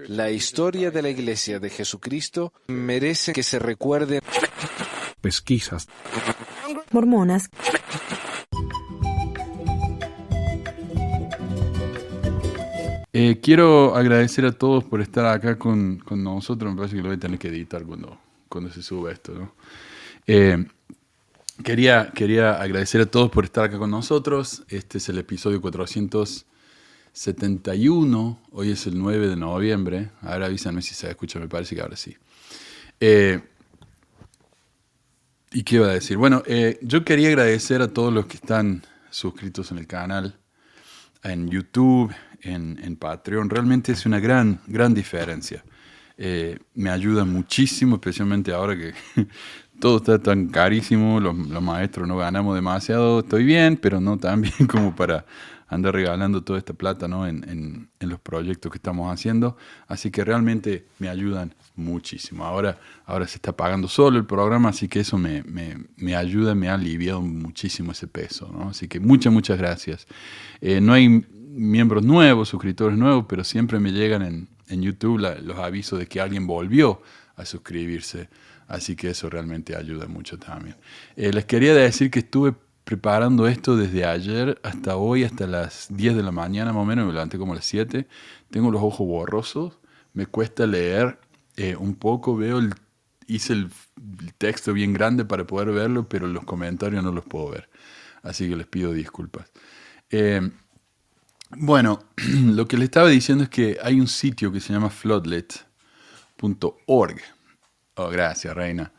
La historia de la Iglesia de Jesucristo merece que se recuerde. Pesquisas. Mormonas. Quiero agradecer a todos por estar acá con nosotros. Me parece que lo voy a tener que editar cuando se sube esto, ¿no? Quería agradecer a todos por estar acá con nosotros. Este es el episodio 471. Hoy es el 9 de noviembre. Ahora avísame si se escucha, me parece que ahora sí. ¿Y qué iba a decir? Bueno, yo quería agradecer a todos los que están suscritos en el canal, en YouTube, en Patreon. Realmente es una gran diferencia. Me ayuda muchísimo, especialmente ahora que todo está tan carísimo, los maestros no ganamos demasiado. Estoy bien, pero no tan bien como para andar regalando toda esta plata, ¿no? en los proyectos que estamos haciendo. Así que realmente me ayudan muchísimo. Ahora se está pagando solo el programa, así que eso me ayuda, me ha aliviado muchísimo ese peso, ¿no? Así que muchas gracias. No hay miembros nuevos, suscriptores nuevos, pero siempre me llegan en YouTube los avisos de que alguien volvió a suscribirse. Así que eso realmente ayuda mucho también. Les quería decir que estuve preparando esto desde ayer hasta hoy, hasta las 10 de la mañana más o menos. Me levanté como a las 7. Tengo los ojos borrosos. Me cuesta leer un poco. Hice el texto bien grande para poder verlo, pero los comentarios no los puedo ver. Así que les pido disculpas. Bueno, lo que le estaba diciendo es que hay un sitio que se llama floodlit.org. Oh, gracias, Reina.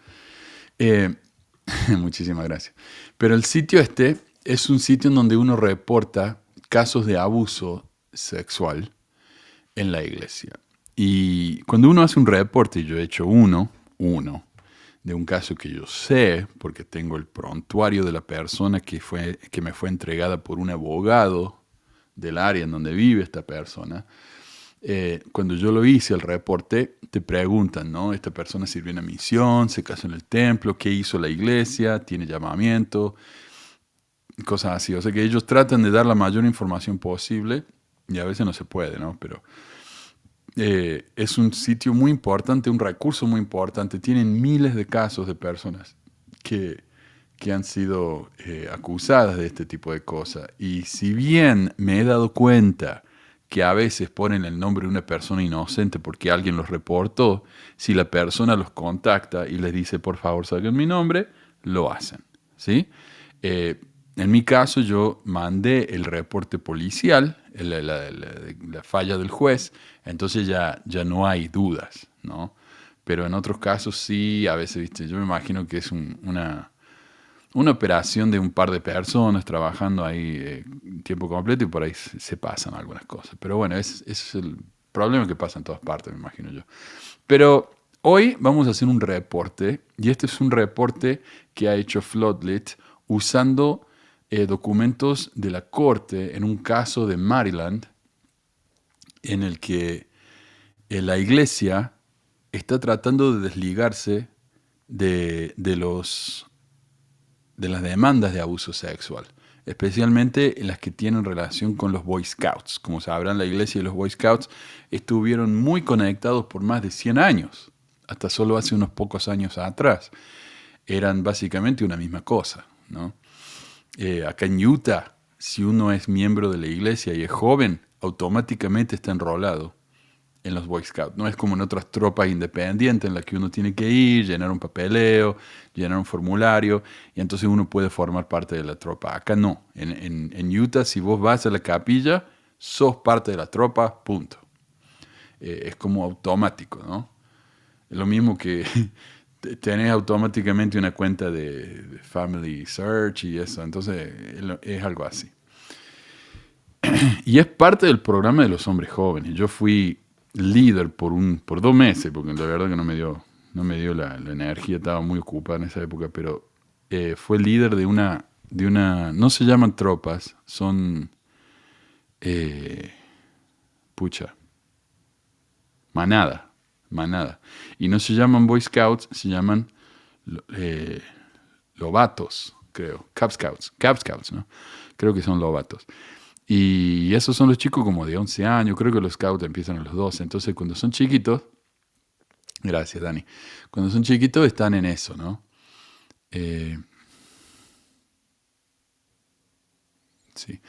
Muchísimas gracias. Pero el sitio este es un sitio en donde uno reporta casos de abuso sexual en la iglesia. Y cuando uno hace un reporte, y yo he hecho uno de un caso que yo sé, porque tengo el prontuario de la persona que me fue entregada por un abogado del área en donde vive esta persona. Cuando yo lo hice, el reporte, te preguntan, ¿no? Esta persona sirvió en la misión, se casó en el templo, ¿qué hizo la iglesia? ¿Tiene llamamiento? Cosas así. O sea que ellos tratan de dar la mayor información posible y a veces no se puede, ¿no? Pero es un sitio muy importante, un recurso muy importante. Tienen miles de casos de personas que han sido acusadas de este tipo de cosas. Y si bien me he dado cuenta que a veces ponen el nombre de una persona inocente porque alguien los reportó, si la persona los contacta y les dice, por favor, saquen mi nombre, lo hacen, ¿sí? En mi caso, yo mandé el reporte policial, la falla del juez, entonces ya no hay dudas, ¿no? Pero en otros casos sí, a veces, ¿viste? Yo me imagino que es una operación de un par de personas trabajando ahí tiempo completo y por ahí se pasan algunas cosas. Pero bueno, ese es el problema que pasa en todas partes, me imagino yo. Pero hoy vamos a hacer un reporte, y este es un reporte que ha hecho Floodlit usando documentos de la corte en un caso de Maryland en el que la iglesia está tratando de desligarse de las demandas de abuso sexual, especialmente las que tienen relación con los Boy Scouts. Como sabrán, la iglesia y los Boy Scouts estuvieron muy conectados por más de 100 años, hasta solo hace unos pocos años atrás. Eran básicamente una misma cosa, ¿no? Acá en Utah, si uno es miembro de la iglesia y es joven, automáticamente está enrolado en los Boy Scouts. No es como en otras tropas independientes en las que uno tiene que ir, llenar un papeleo, llenar un formulario, y entonces uno puede formar parte de la tropa. Acá no. En Utah, si vos vas a la capilla, sos parte de la tropa, punto. Es como automático, ¿no? Es lo mismo que tenés automáticamente una cuenta de Family Search y eso. Entonces es algo así. Y es parte del programa de los hombres jóvenes. Yo fui líder por 2 meses, porque la verdad que no me dio la energía, estaba muy ocupada en esa época, pero fue líder de una, no se llaman tropas, son, manada, y no se llaman Boy Scouts, se llaman lobatos, creo, Cub Scouts, ¿no? Creo que son lobatos. Y esos son los chicos como de 11 años, creo que los scouts empiezan a los 12. Entonces, cuando son chiquitos, gracias, Dani, cuando son chiquitos están en eso, ¿no? Sí.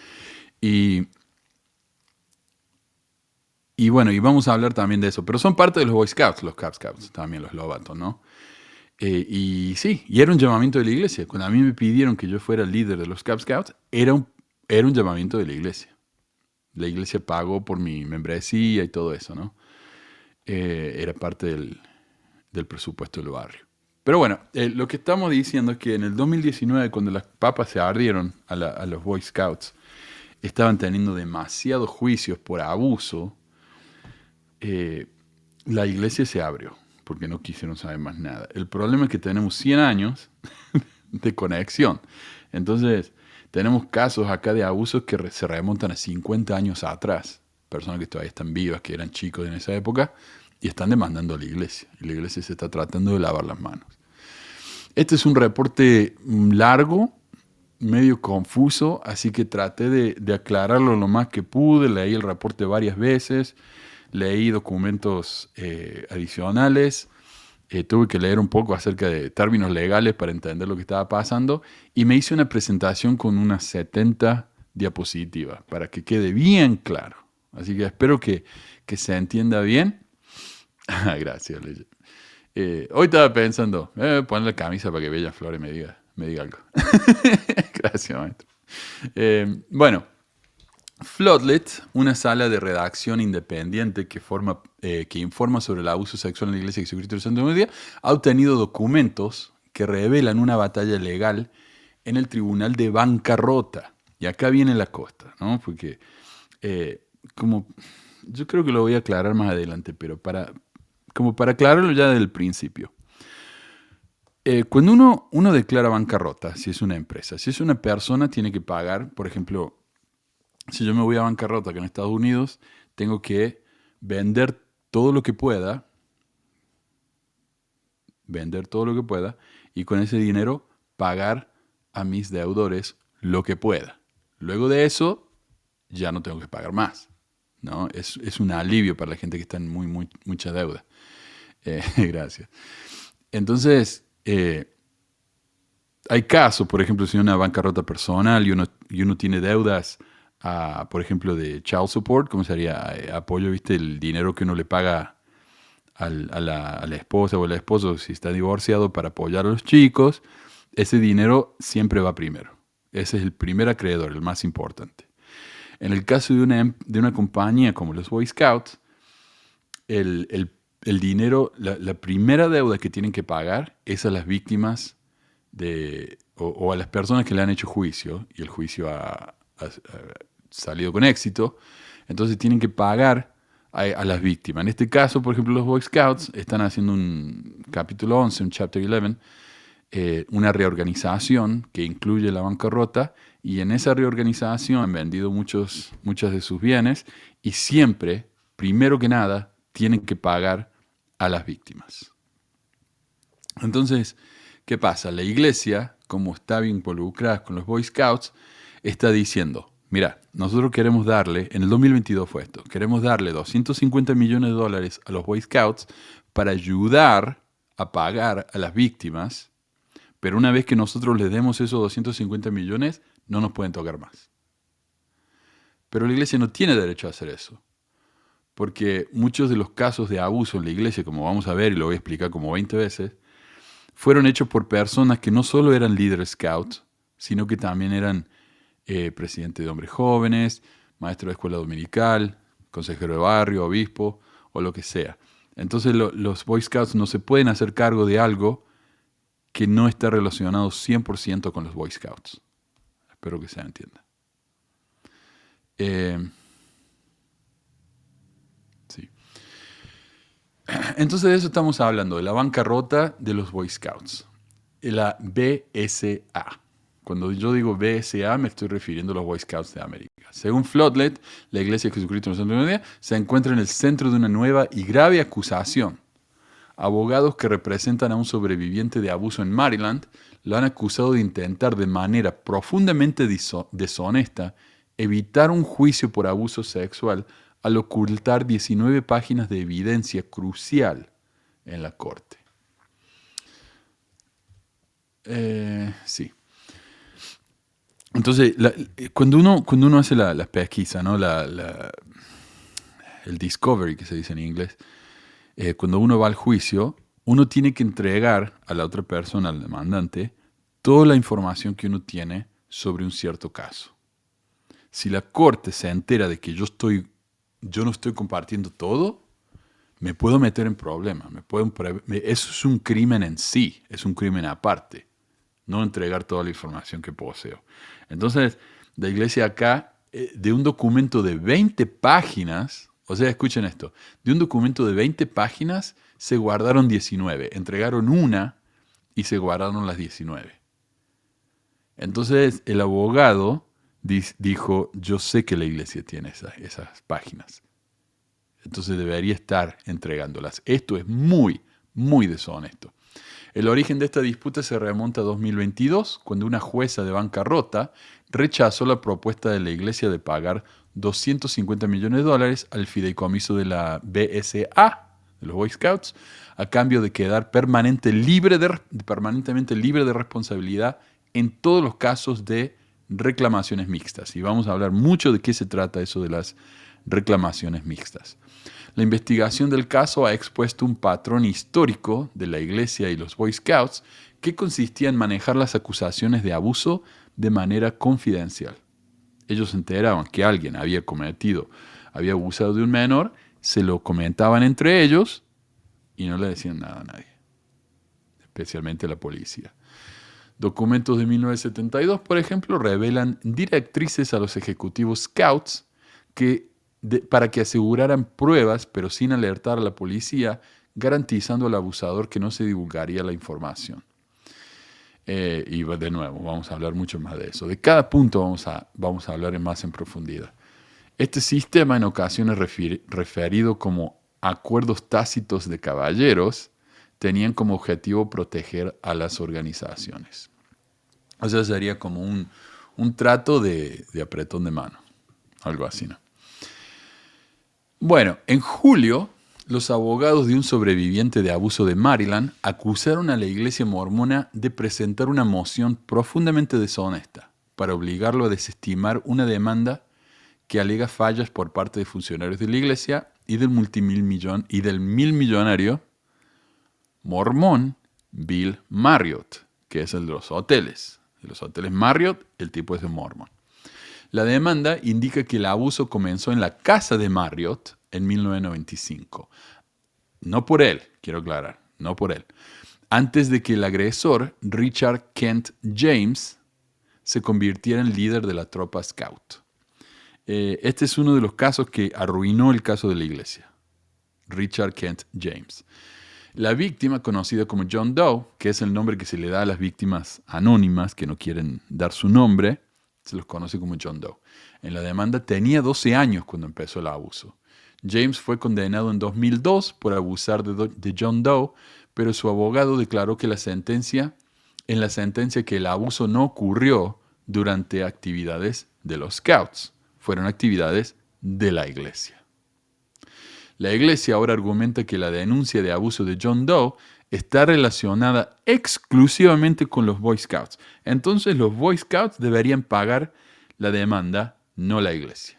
Y, y bueno, y vamos a hablar también de eso. Pero son parte de los Boy Scouts, los Cub Scouts, también los Lobatos, ¿no? Y sí, y era un llamamiento de la iglesia. Cuando a mí me pidieron que yo fuera el líder de los Cub Scouts, era un llamamiento de la iglesia. La iglesia pagó por mi membresía y todo eso, ¿no? Era parte del presupuesto del barrio. Pero bueno, lo que estamos diciendo es que en el 2019, cuando las papas se ardieron a los Boy Scouts, estaban teniendo demasiados juicios por abuso, la iglesia se abrió, porque no quisieron saber más nada. El problema es que tenemos 100 años de conexión. Entonces, tenemos casos acá de abusos que se remontan a 50 años atrás. Personas que todavía están vivas, que eran chicos en esa época, y están demandando a la iglesia. Y la iglesia se está tratando de lavar las manos. Este es un reporte largo, medio confuso, así que traté de aclararlo lo más que pude. Leí el reporte varias veces, leí documentos adicionales, tuve que leer un poco acerca de términos legales para entender lo que estaba pasando y me hice una presentación con unas 70 diapositivas para que quede bien claro. Así que espero que se entienda bien. Gracias, Leye. Hoy estaba pensando, poner la camisa para que Bella Flores me diga algo. Gracias, maestro. Bueno, Floodlit, una sala de redacción independiente que informa sobre el abuso sexual en la Iglesia de Jesucristo del Santo Día, ha obtenido documentos que revelan una batalla legal en el Tribunal de Bancarrota. Y acá viene la costa, ¿no? Porque, yo creo que lo voy a aclarar más adelante, pero para aclararlo ya del principio. Cuando uno declara bancarrota, si es una empresa, si es una persona, tiene que pagar, por ejemplo, si yo me voy a bancarrota acá en Estados Unidos, tengo que vender todo lo que pueda, y con ese dinero pagar a mis deudores lo que pueda. Luego de eso, ya no tengo que pagar más, ¿no? Es un alivio para la gente que está en mucha deuda. Gracias. Entonces, hay casos, por ejemplo, si una bancarrota personal y uno tiene deudas, por ejemplo, de child support, ¿cómo sería? Apoyo, ¿viste? El dinero que uno le paga a la esposa o al esposo si está divorciado para apoyar a los chicos, ese dinero siempre va primero. Ese es el primer acreedor, el más importante. En el caso de una compañía como los Boy Scouts, el dinero, la primera deuda que tienen que pagar es a las víctimas o a las personas que le han hecho juicio, y el juicio ha salido con éxito, entonces tienen que pagar a las víctimas. En este caso, por ejemplo, los Boy Scouts están haciendo un capítulo 11, un chapter 11, una reorganización que incluye la bancarrota, y en esa reorganización han vendido muchos de sus bienes, y siempre, primero que nada, tienen que pagar a las víctimas. Entonces, ¿qué pasa? La iglesia, como está bien involucrada con los Boy Scouts, está diciendo, mira, nosotros queremos darle, en el 2022 fue esto, queremos darle $250 millones a los Boy Scouts para ayudar a pagar a las víctimas, pero una vez que nosotros les demos esos 250 millones, no nos pueden tocar más. Pero la iglesia no tiene derecho a hacer eso, porque muchos de los casos de abuso en la iglesia, como vamos a ver y lo voy a explicar como 20 veces, fueron hechos por personas que no solo eran líderes scouts, sino que también eran presidente de hombres jóvenes, maestro de escuela dominical, consejero de barrio, obispo o lo que sea. Entonces los Boy Scouts no se pueden hacer cargo de algo que no está relacionado 100% con los Boy Scouts. Espero que se entienda. Sí. Entonces de eso estamos hablando, de la bancarrota de los Boy Scouts. La BSA. Cuando yo digo BSA me estoy refiriendo a los Boy Scouts de América. Según Floodlit, la Iglesia de Jesucristo del Santo Día se encuentra en el centro de una nueva y grave acusación. Abogados que representan a un sobreviviente de abuso en Maryland lo han acusado de intentar de manera profundamente deshonesta evitar un juicio por abuso sexual al ocultar 19 páginas de evidencia crucial en la corte. Sí. Entonces, cuando uno hace la pesquisa, ¿no? El discovery, que se dice en inglés, cuando uno va al juicio, uno tiene que entregar a la otra persona, al demandante, toda la información que uno tiene sobre un cierto caso. Si la corte se entera de que yo no estoy compartiendo todo, me puedo meter en problemas. Eso es un crimen en sí, es un crimen aparte. No entregar toda la información que poseo. Entonces, la iglesia acá, de un documento de 20 páginas, o sea, escuchen esto, de un documento de 20 páginas se guardaron 19, entregaron una y se guardaron las 19. Entonces, el abogado dijo, yo sé que la iglesia tiene esas páginas. Entonces debería estar entregándolas. Esto es muy, muy deshonesto. El origen de esta disputa se remonta a 2022, cuando una jueza de bancarrota rechazó la propuesta de la iglesia de pagar $250 millones al fideicomiso de la BSA, de los Boy Scouts, a cambio de quedar permanentemente libre de responsabilidad en todos los casos de reclamaciones mixtas. Y vamos a hablar mucho de qué se trata eso de las reclamaciones mixtas. La investigación del caso ha expuesto un patrón histórico de la Iglesia y los Boy Scouts que consistía en manejar las acusaciones de abuso de manera confidencial. Ellos se enteraban que alguien había abusado de un menor, se lo comentaban entre ellos y no le decían nada a nadie, especialmente a la policía. Documentos de 1972, por ejemplo, revelan directrices a los ejecutivos Scouts para que aseguraran pruebas, pero sin alertar a la policía, garantizando al abusador que no se divulgaría la información. Y de nuevo, vamos a hablar mucho más de eso. De cada punto vamos a hablar más en profundidad. Este sistema, en ocasiones referido como acuerdos tácitos de caballeros, tenían como objetivo proteger a las organizaciones. O sea, sería como un trato de apretón de mano, algo así, ¿no? Bueno, en julio, los abogados de un sobreviviente de abuso de Maryland acusaron a la iglesia mormona de presentar una moción profundamente deshonesta para obligarlo a desestimar una demanda que alega fallas por parte de funcionarios de la iglesia y del milmillonario mormón Bill Marriott, que es el de los hoteles. De los hoteles Marriott, el tipo es de mormón. La demanda indica que el abuso comenzó en la casa de Marriott en 1995. No por él, quiero aclarar, no por él. Antes de que el agresor, Richard Kent James, se convirtiera en líder de la tropa Scout. Este es uno de los casos que arruinó el caso de la iglesia. Richard Kent James. La víctima, conocida como John Doe, que es el nombre que se le da a las víctimas anónimas que no quieren dar su nombre, se los conoce como John Doe. En la demanda tenía 12 años cuando empezó el abuso. James fue condenado en 2002 por abusar de John Doe, pero su abogado declaró que en la sentencia que el abuso no ocurrió durante actividades de los Scouts, fueron actividades de la iglesia. La iglesia ahora argumenta que la denuncia de abuso de John Doe está relacionada exclusivamente con los Boy Scouts. Entonces los Boy Scouts deberían pagar la demanda, no la iglesia.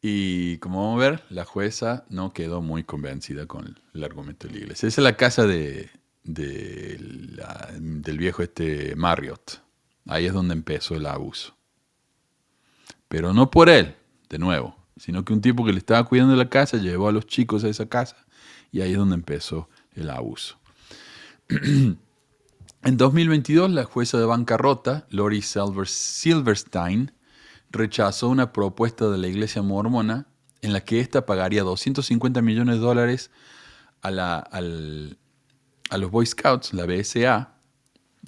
Y como vamos a ver, la jueza no quedó muy convencida con el argumento de la iglesia. Esa es la casa del viejo Marriott. Ahí es donde empezó el abuso. Pero no por él, de nuevo, sino que un tipo que le estaba cuidando la casa llevó a los chicos a esa casa y ahí es donde empezó el abuso. En 2022, la jueza de bancarrota, Lori Silverstein, rechazó una propuesta de la iglesia mormona en la que ésta pagaría $250 millones a los Boy Scouts, la BSA,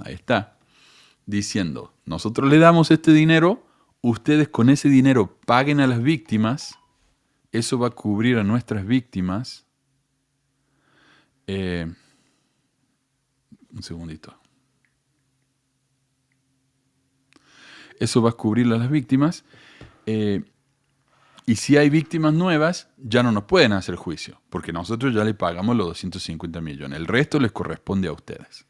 ahí está, diciendo, nosotros le damos este dinero, ustedes con ese dinero paguen a las víctimas, eso va a cubrir a nuestras víctimas. Un segundito. Eso va a cubrir a las víctimas. Y si hay víctimas nuevas, ya no nos pueden hacer juicio, porque nosotros ya le pagamos los 250 millones. El resto les corresponde a ustedes.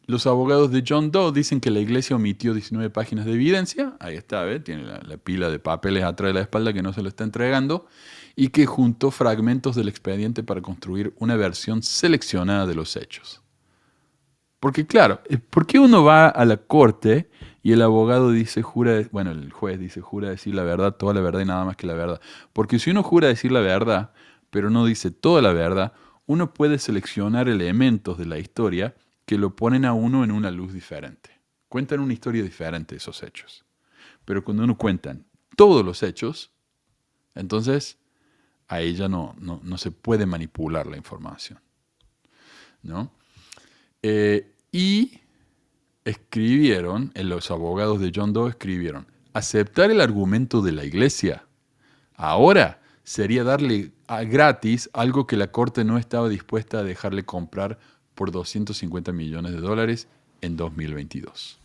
Los abogados de John Doe dicen que la iglesia omitió 19 páginas de evidencia. Ahí está, ¿ves? Tiene la pila de papeles atrás de la espalda que no se lo está entregando. Y que juntó fragmentos del expediente para construir una versión seleccionada de los hechos. Porque claro, ¿por qué uno va a la corte y el abogado dice, el juez dice, jura decir la verdad, toda la verdad y nada más que la verdad? Porque si uno jura decir la verdad, pero no dice toda la verdad, uno puede seleccionar elementos de la historia que lo ponen a uno en una luz diferente. Cuentan una historia diferente esos hechos. Pero cuando uno cuenta todos los hechos, entonces a ella no se puede manipular la información, ¿no? Y escribieron, los abogados de John Doe escribieron, aceptar el argumento de la iglesia ahora sería darle gratis algo que la corte no estaba dispuesta a dejarle comprar por 250 millones de dólares en 2022.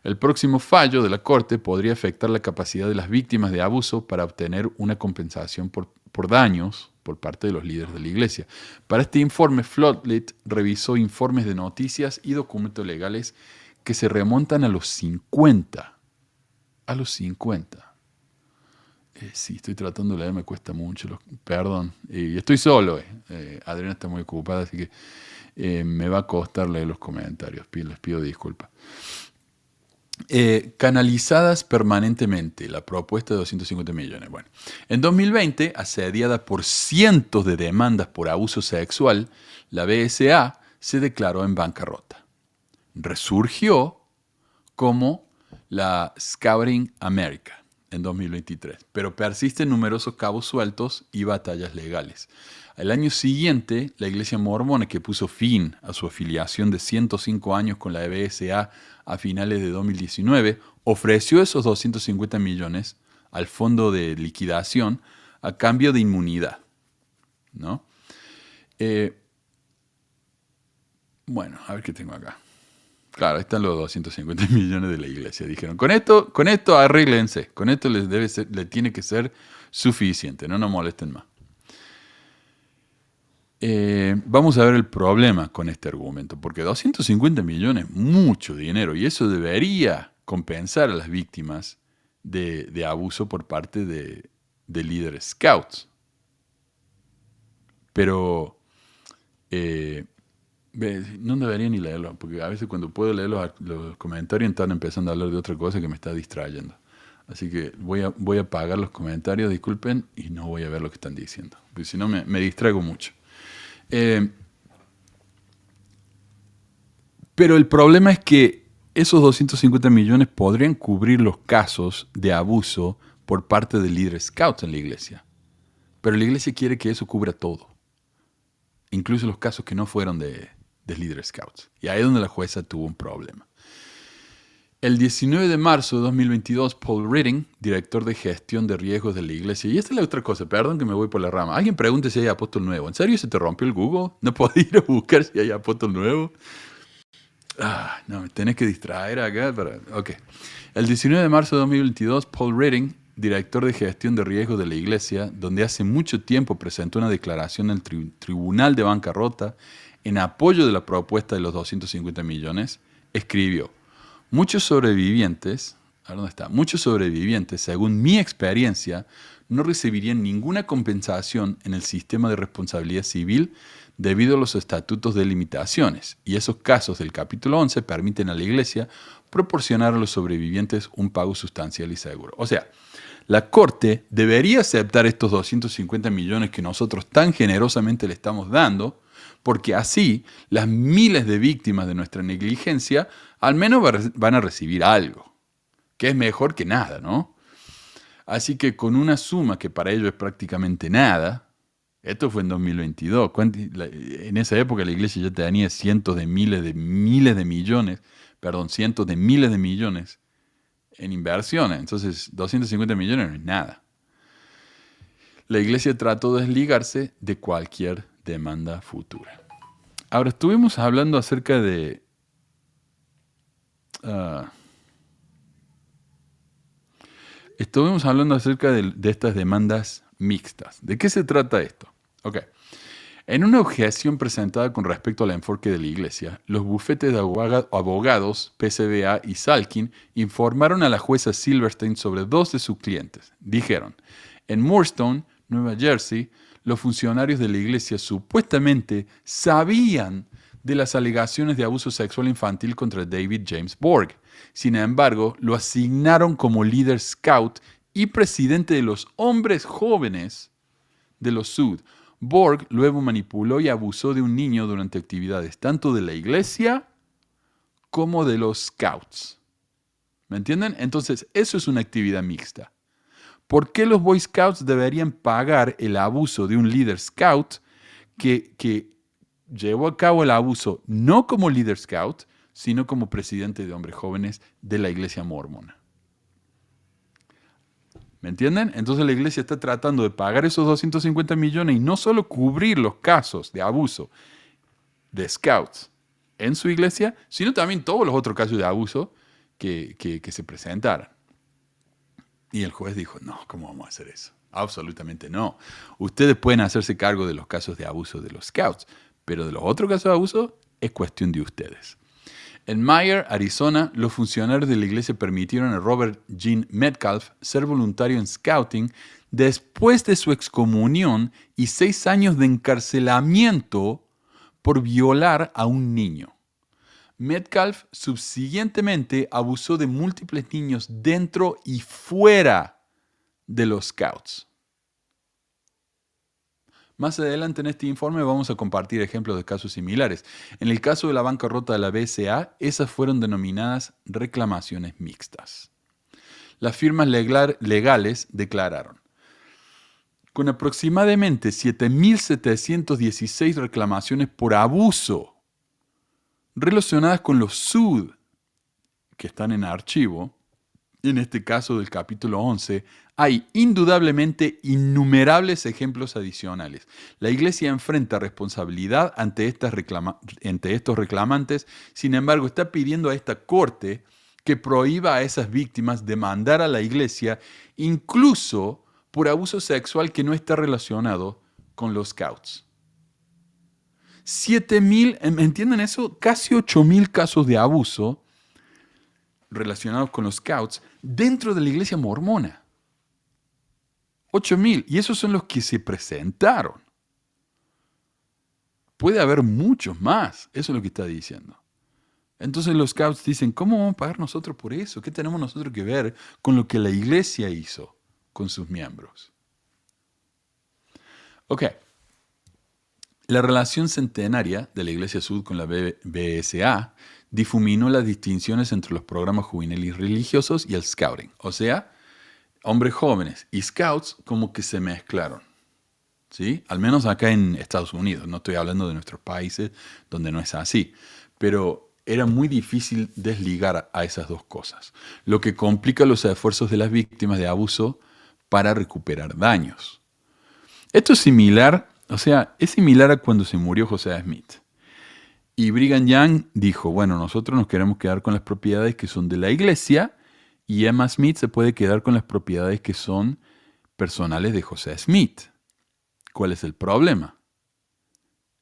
El próximo fallo de la corte podría afectar la capacidad de las víctimas de abuso para obtener una compensación por daños por parte de los líderes de la iglesia. Para este informe, Floodlit revisó informes de noticias y documentos legales que se remontan a los 50. A los 50. Sí, estoy tratando de leer, me cuesta mucho, perdón. Y estoy solo. Adriana está muy ocupada, así que me va a costar leer los comentarios. Les pido disculpas. Canalizadas permanentemente, la propuesta de 250 millones. Bueno, en 2020, asediada por cientos de demandas por abuso sexual, la BSA se declaró en bancarrota. Resurgió como la Scouting America en 2023, pero persisten numerosos cabos sueltos y batallas legales. Al año siguiente, la Iglesia Mormona, que puso fin a su afiliación de 105 años con la BSA a finales de 2019, ofreció esos 250 millones al fondo de liquidación a cambio de inmunidad, ¿no? Bueno, a ver qué tengo acá. Claro, ahí están los 250 millones de la iglesia. Dijeron, con esto arréglense, con esto les tiene que ser suficiente, no nos molesten más. Vamos a ver el problema con este argumento, porque 250 millones es mucho dinero y eso debería compensar a las víctimas de abuso por parte de líderes scouts. Pero no debería ni leerlo, porque a veces cuando puedo leer los comentarios están empezando a hablar de otra cosa que me está distrayendo. Así que voy a apagar los comentarios, disculpen, y no voy a ver lo que están diciendo, porque si no me distraigo mucho. Pero el problema es que esos 250 millones podrían cubrir los casos de abuso por parte de líderes scouts en la iglesia. Pero la iglesia quiere que eso cubra todo, incluso los casos que no fueron de líderes scouts. Y ahí es donde la jueza tuvo un problema. El 19 de marzo de 2022, Paul Reading, director de gestión de riesgos de la iglesia, y esta es la otra cosa, perdón que me voy por la rama. Alguien pregunte si hay apóstol nuevo. ¿En serio se te rompió el Google? ¿No podés ir a buscar si hay apóstol nuevo? No, me tenés que distraer acá. Ok. El 19 de marzo de 2022, Paul Reading, director de gestión de riesgos de la iglesia, donde hace mucho tiempo presentó una declaración al Tribunal de Bancarrota en apoyo de la propuesta de los 250 millones, escribió: Muchos sobrevivientes, según mi experiencia, no recibirían ninguna compensación en el sistema de responsabilidad civil debido a los estatutos de limitaciones, y esos casos del capítulo 11 permiten a la iglesia proporcionar a los sobrevivientes un pago sustancial y seguro. O sea, la Corte debería aceptar estos 250 millones que nosotros tan generosamente le estamos dando, porque así las miles de víctimas de nuestra negligencia al menos van a recibir algo, que es mejor que nada, ¿no? Así que con una suma que para ellos es prácticamente nada, esto fue en 2022, en esa época la iglesia ya tenía cientos de miles de millones en inversiones, entonces 250 millones no es nada. La iglesia trató de desligarse de cualquier demanda futura. Ahora, estuvimos hablando acerca de... ah, estuvimos hablando acerca de estas demandas mixtas. ¿De qué se trata esto? Ok. En una objeción presentada con respecto al enfoque de la Iglesia, los bufetes de abogados, PCBA y Salkin, informaron a la jueza Silverstein sobre dos de sus clientes. Dijeron, en Moorstone, Nueva Jersey, los funcionarios de la Iglesia supuestamente sabían de las alegaciones de abuso sexual infantil contra David James Borg. Sin embargo, lo asignaron como líder scout y presidente de los hombres jóvenes de los Sud. Borg luego manipuló y abusó de un niño durante actividades tanto de la iglesia como de los scouts. ¿Me entienden? Entonces, eso es una actividad mixta. ¿Por qué los Boy Scouts deberían pagar el abuso de un líder scout que llevó a cabo el abuso no como líder scout, sino como presidente de hombres jóvenes de la iglesia mormona? ¿Me entienden? Entonces la iglesia está tratando de pagar esos 250 millones y no solo cubrir los casos de abuso de scouts en su iglesia, sino también todos los otros casos de abuso que se presentaran. Y el juez dijo, no, ¿cómo vamos a hacer eso? Absolutamente no. Ustedes pueden hacerse cargo de los casos de abuso de los scouts, pero de los otros casos de abuso es cuestión de ustedes. En Meyer, Arizona, los funcionarios de la iglesia permitieron a Robert Gene Metcalf ser voluntario en Scouting después de su excomunión y 6 años de encarcelamiento por violar a un niño. Metcalf subsiguientemente abusó de múltiples niños dentro y fuera de los Scouts. Más adelante en este informe vamos a compartir ejemplos de casos similares. En el caso de la bancarrota de la BSA, esas fueron denominadas reclamaciones mixtas. Las firmas legales declararon, con aproximadamente 7.716 reclamaciones por abuso relacionadas con los SUD, que están en archivo, en este caso del capítulo 11, hay indudablemente innumerables ejemplos adicionales. La Iglesia enfrenta responsabilidad ante estos reclamantes, sin embargo está pidiendo a esta corte que prohíba a esas víctimas demandar a la Iglesia, incluso por abuso sexual que no está relacionado con los scouts. 7.000, ¿entienden eso? Casi 8.000 casos de abuso relacionados con los scouts dentro de la iglesia mormona. 8.000. Y esos son los que se presentaron. Puede haber muchos más. Eso es lo que está diciendo. Entonces los scouts dicen, ¿cómo vamos a pagar nosotros por eso? ¿Qué tenemos nosotros que ver con lo que la iglesia hizo con sus miembros? Ok. La relación centenaria de la Iglesia Sud con la BSA difuminó las distinciones entre los programas juveniles religiosos y el scouting. O sea, hombres jóvenes y scouts como que se mezclaron. ¿Sí? Al menos acá en Estados Unidos. No estoy hablando de nuestros países donde no es así. Pero era muy difícil desligar a esas dos cosas. Lo que complica los esfuerzos de las víctimas de abuso para recuperar daños. Esto es similar... O sea, es similar a cuando se murió Josiah Smith. Y Brigham Young dijo, bueno, nosotros nos queremos quedar con las propiedades que son de la iglesia y Emma Smith se puede quedar con las propiedades que son personales de Josiah Smith. ¿Cuál es el problema?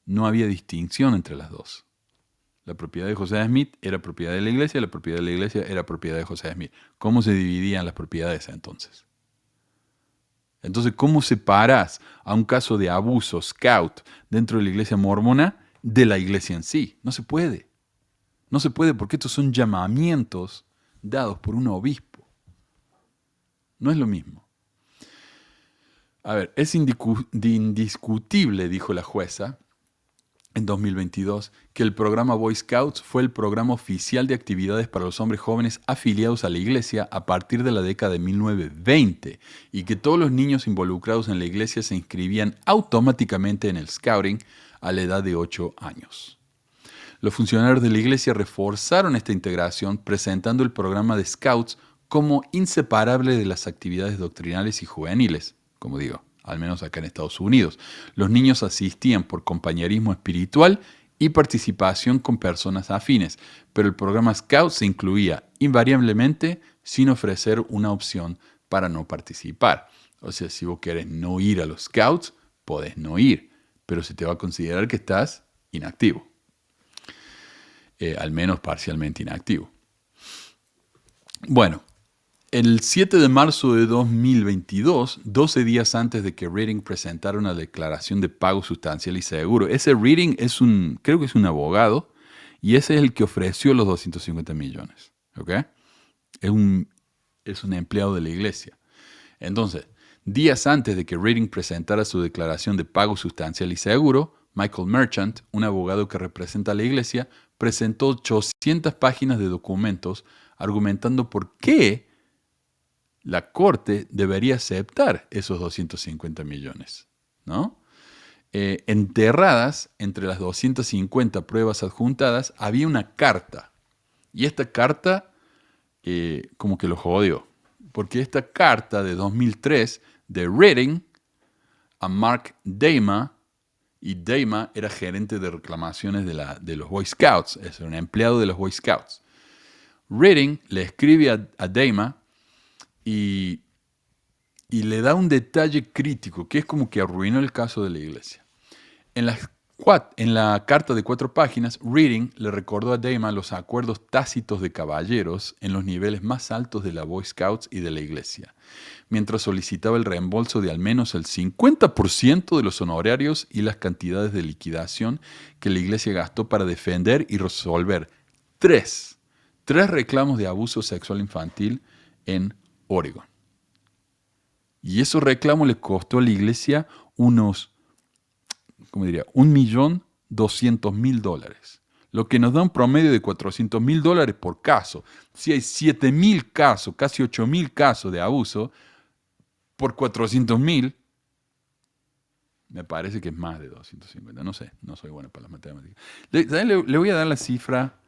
No había distinción entre las dos. La propiedad de Josiah Smith era propiedad de la iglesia, la propiedad de la iglesia era propiedad de Josiah Smith. ¿Cómo se dividían las propiedades entonces? Entonces, ¿cómo separas a un caso de abuso scout dentro de la iglesia mormona de la iglesia en sí? No se puede. No se puede porque estos son llamamientos dados por un obispo. No es lo mismo. A ver, es indiscutible, dijo la jueza en 2022, que el programa Boy Scouts fue el programa oficial de actividades para los hombres jóvenes afiliados a la iglesia a partir de la década de 1920 y que todos los niños involucrados en la iglesia se inscribían automáticamente en el scouting a la edad de 8 años. Los funcionarios de la iglesia reforzaron esta integración presentando el programa de scouts como inseparable de las actividades doctrinales y juveniles, como digo, al menos acá en Estados Unidos. Los niños asistían por compañerismo espiritual y participación con personas afines, pero el programa Scout se incluía invariablemente sin ofrecer una opción para no participar. O sea, si vos querés no ir a los Scouts, podés no ir, pero se te va a considerar que estás inactivo, al menos parcialmente inactivo. Bueno, el 7 de marzo de 2022, 12 días antes de que Reading presentara una declaración de pago sustancial y seguro, ese Reading creo que es un abogado, y ese es el que ofreció los 250 millones. ¿Ok? Es un empleado de la iglesia. Entonces, días antes de que Reading presentara su declaración de pago sustancial y seguro, Michael Merchant, un abogado que representa a la iglesia, presentó 800 páginas de documentos argumentando por qué la corte debería aceptar esos 250 millones, ¿no? Enterradas entre las 250 pruebas adjuntadas había una carta. Y esta carta como que lo jodió. Porque esta carta de 2003 de Reading a Mark Dama, y Dama era gerente de reclamaciones de los Boy Scouts, es un empleado de los Boy Scouts. Reading le escribe a Dama y le da un detalle crítico que es como que arruinó el caso de la iglesia. En la carta de 4 páginas, Reading le recordó a Dama los acuerdos tácitos de caballeros en los niveles más altos de la Boy Scouts y de la iglesia, mientras solicitaba el reembolso de al menos el 50% de los honorarios y las cantidades de liquidación que la iglesia gastó para defender y resolver tres reclamos de abuso sexual infantil en Oregon. Y esos reclamos le costó a la iglesia unos, $1.200.000, lo que nos da un promedio de $400.000 por caso. Si hay 7.000 casos, casi 8.000 casos de abuso, por 400.000, me parece que es más de 250. No sé, no soy bueno para las matemáticas. Le voy a dar la cifra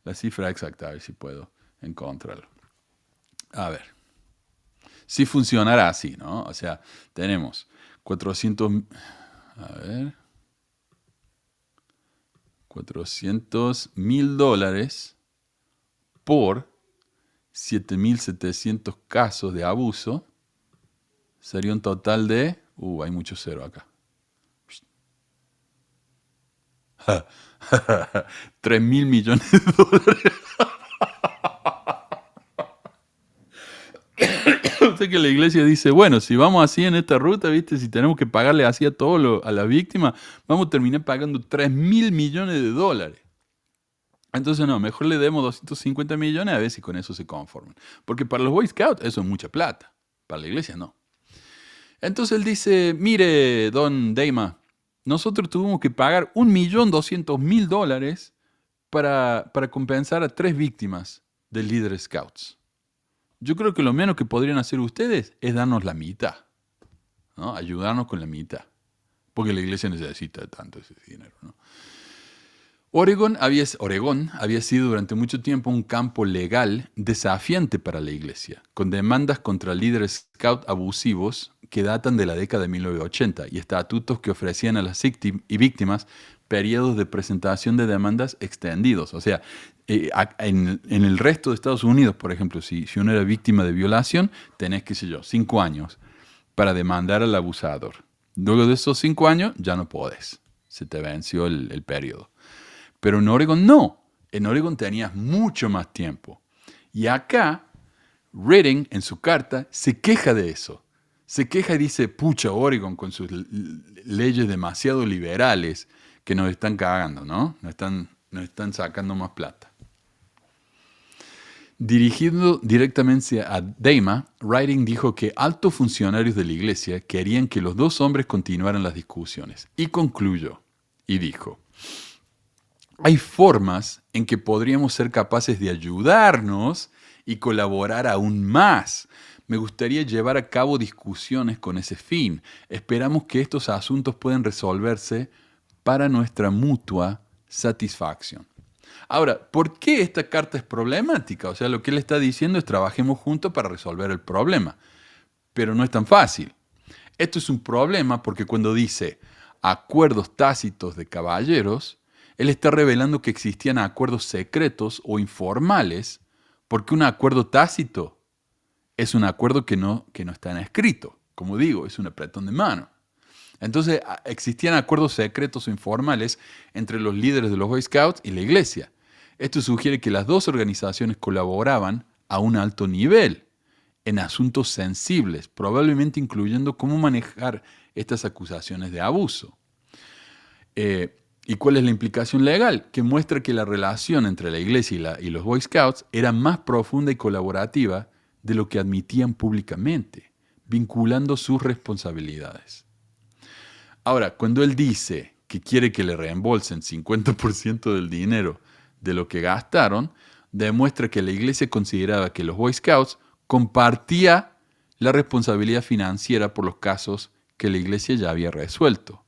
exacta, a ver si puedo encontrarlo. A ver. Si funcionará así, ¿no? O sea, tenemos $400.000 por 7.700 casos de abuso. Sería un total de... hay mucho cero acá. 3.000 millones de dólares. O sea que la iglesia dice, bueno, si vamos así en esta ruta, ¿viste? Si tenemos que pagarle así a las víctimas, vamos a terminar pagando 3.000 millones de dólares. Entonces no, mejor le demos 250 millones a ver si con eso se conforman. Porque para los Boy Scouts eso es mucha plata, para la iglesia no. Entonces él dice, mire, don Dama, nosotros tuvimos que pagar $1.200.000 para compensar a 3 víctimas de líderes Scouts. Yo creo que lo menos que podrían hacer ustedes es darnos la mitad, ¿no? Ayudarnos con la mitad, porque la iglesia necesita tanto ese dinero, ¿no? Oregón había sido durante mucho tiempo un campo legal desafiante para la iglesia, con demandas contra líderes scout abusivos que datan de la década de 1980 y estatutos que ofrecían a las víctimas periodos de presentación de demandas extendidos. O sea, en el resto de Estados Unidos, por ejemplo, si uno era víctima de violación, tenés, 5 años para demandar al abusador. Luego de esos 5 años ya no podés. Se te venció el periodo. Pero en Oregon no. En Oregon tenías mucho más tiempo. Y acá, Reading, en su carta, se queja de eso. Se queja y dice, pucha, Oregon con sus leyes demasiado liberales que nos están cagando, ¿no? Nos están sacando más plata. Dirigido directamente a Dama, Reading dijo que altos funcionarios de la iglesia querían que los 2 hombres continuaran las discusiones. Y concluyó, y dijo, hay formas en que podríamos ser capaces de ayudarnos y colaborar aún más. Me gustaría llevar a cabo discusiones con ese fin. Esperamos que estos asuntos puedan resolverse para nuestra mutua satisfacción. Ahora, ¿por qué esta carta es problemática? O sea, lo que él está diciendo es trabajemos juntos para resolver el problema. Pero no es tan fácil. Esto es un problema porque cuando dice acuerdos tácitos de caballeros, Él está revelando que existían acuerdos secretos o informales, porque un acuerdo tácito es un acuerdo que no está en escrito. Como digo, es un apretón de mano. Entonces, existían acuerdos secretos o informales entre los líderes de los Boy Scouts y la iglesia. Esto sugiere que las dos organizaciones colaboraban a un alto nivel en asuntos sensibles, probablemente incluyendo cómo manejar estas acusaciones de abuso. ¿Y cuál es la implicación legal? Que muestra que la relación entre la iglesia y los Boy Scouts era más profunda y colaborativa de lo que admitían públicamente, vinculando sus responsabilidades. Ahora, cuando él dice que quiere que le reembolsen 50% del dinero de lo que gastaron, demuestra que la iglesia consideraba que los Boy Scouts compartía la responsabilidad financiera por los casos que la iglesia ya había resuelto,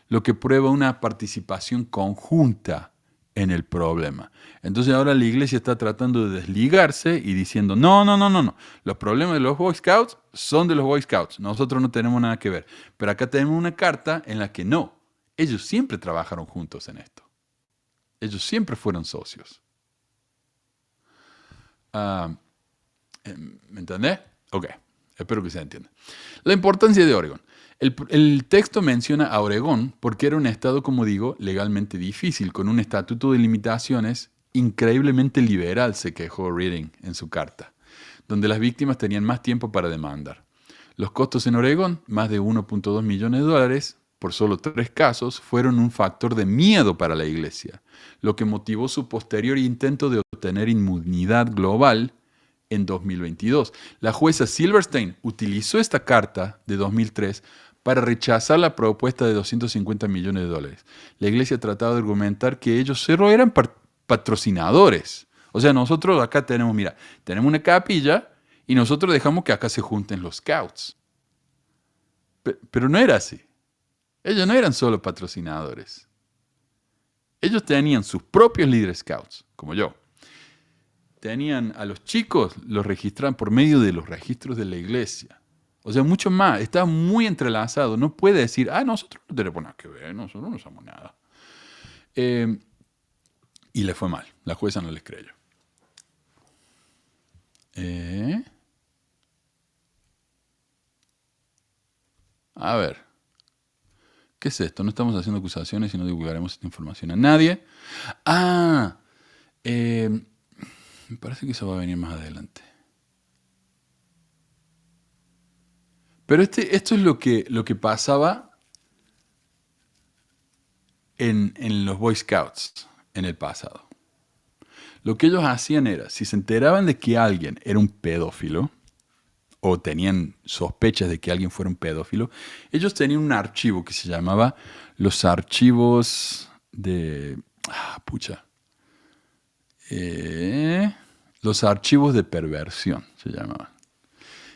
lo que prueba una participación conjunta en el problema. Entonces ahora la iglesia está tratando de desligarse y diciendo, no. Los problemas de los Boy Scouts son de los Boy Scouts. Nosotros no tenemos nada que ver. Pero acá tenemos una carta en la que no. Ellos siempre trabajaron juntos en esto. Ellos siempre fueron socios. ¿Me entendés? Ok, espero que se entienda. La importancia de Oregón. El texto menciona a Oregón porque era un estado, como digo, legalmente difícil, con un estatuto de limitaciones increíblemente liberal, se quejó Reading en su carta, donde las víctimas tenían más tiempo para demandar. Los costos en Oregón, más de 1.2 millones de dólares, por solo 3 casos, fueron un factor de miedo para la iglesia, lo que motivó su posterior intento de obtener inmunidad global en 2022. La jueza Silverstein utilizó esta carta de 2003 para rechazar la propuesta de 250 millones de dólares. La iglesia trataba de argumentar que ellos solo eran patrocinadores. O sea, nosotros acá tenemos una capilla y nosotros dejamos que acá se junten los scouts. Pero no era así. Ellos no eran solo patrocinadores. Ellos tenían sus propios líderes scouts, como yo. Tenían a los chicos, los registraban por medio de los registros de la iglesia. O sea, mucho más. Está muy entrelazado. No puede decir, nosotros no tenemos nada que ver, nosotros no somos nada. Y le fue mal. La jueza no les creyó. A ver. ¿Qué es esto? No estamos haciendo acusaciones y no divulgaremos esta información a nadie. Me parece que eso va a venir más adelante. Pero esto es lo que pasaba en los Boy Scouts en el pasado. Lo que ellos hacían era, si se enteraban de que alguien era un pedófilo, o tenían sospechas de que alguien fuera un pedófilo, ellos tenían un archivo que se llamaba los archivos de... los archivos de perversión se llamaban.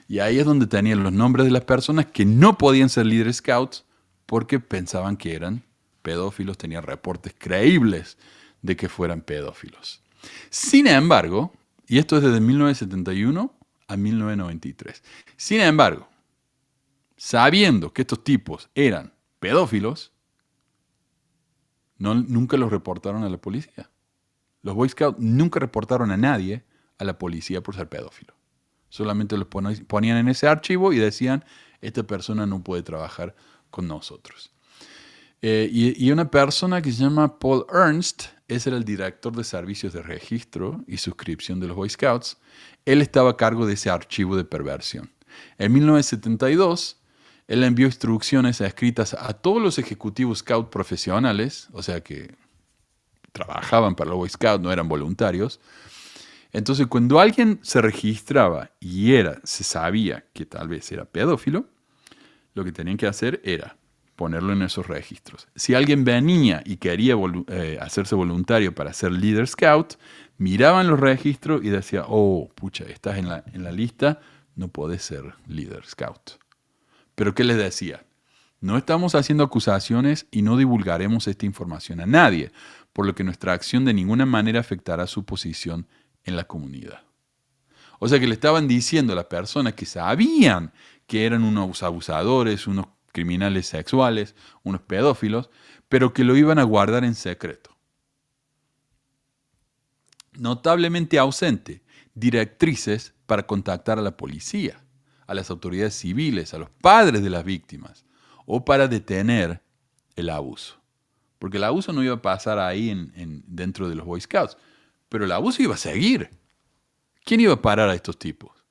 Y ahí es donde tenían los nombres de las personas que no podían ser líderes scouts porque pensaban que eran pedófilos, tenían reportes creíbles de que fueran pedófilos. Sin embargo, y esto es desde 1971 a 1993, sin embargo, sabiendo que estos tipos eran pedófilos, nunca los reportaron a la policía. Los Boy Scouts nunca reportaron a nadie a la policía por ser pedófilo. Solamente los ponían en ese archivo y decían, esta persona no puede trabajar con nosotros. Y una persona que se llama Paul Ernst, ese era el director de servicios de registro y suscripción de los Boy Scouts, él estaba a cargo de ese archivo de perversión. En 1972, él envió instrucciones escritas a todos los ejecutivos scout profesionales, o sea que trabajaban para los Boy Scouts, no eran voluntarios. Entonces, cuando alguien se registraba y se sabía que tal vez era pedófilo, lo que tenían que hacer era ponerlo en esos registros. Si alguien venía y quería hacerse voluntario para ser líder scout, miraban los registros y decía, estás en la lista, no podés ser líder scout. ¿Pero qué les decía? No estamos haciendo acusaciones y no divulgaremos esta información a nadie, por lo que nuestra acción de ninguna manera afectará su posición en la comunidad. O sea que le estaban diciendo a las personas que sabían que eran unos abusadores, unos criminales sexuales, unos pedófilos, pero que lo iban a guardar en secreto. Notablemente ausente, directrices para contactar a la policía, a las autoridades civiles, a los padres de las víctimas, o para detener el abuso. Porque el abuso no iba a pasar ahí dentro de los Boy Scouts, pero el abuso iba a seguir. ¿Quién iba a parar a estos tipos?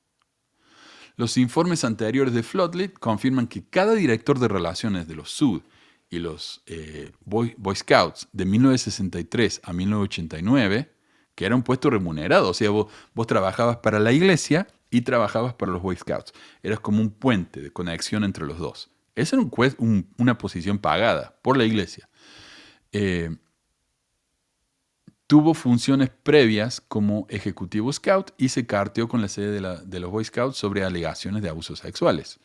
Los informes anteriores de Floodlit confirman que cada director de relaciones de los SUD y los Boy Scouts de 1963 a 1989, que era un puesto remunerado, o sea, vos trabajabas para la iglesia y trabajabas para los Boy Scouts. Eras como un puente de conexión entre los dos. Esa era una posición pagada por la iglesia. Tuvo funciones previas como ejecutivo scout y se carteó con la sede de los Boy Scouts sobre alegaciones de abusos sexuales.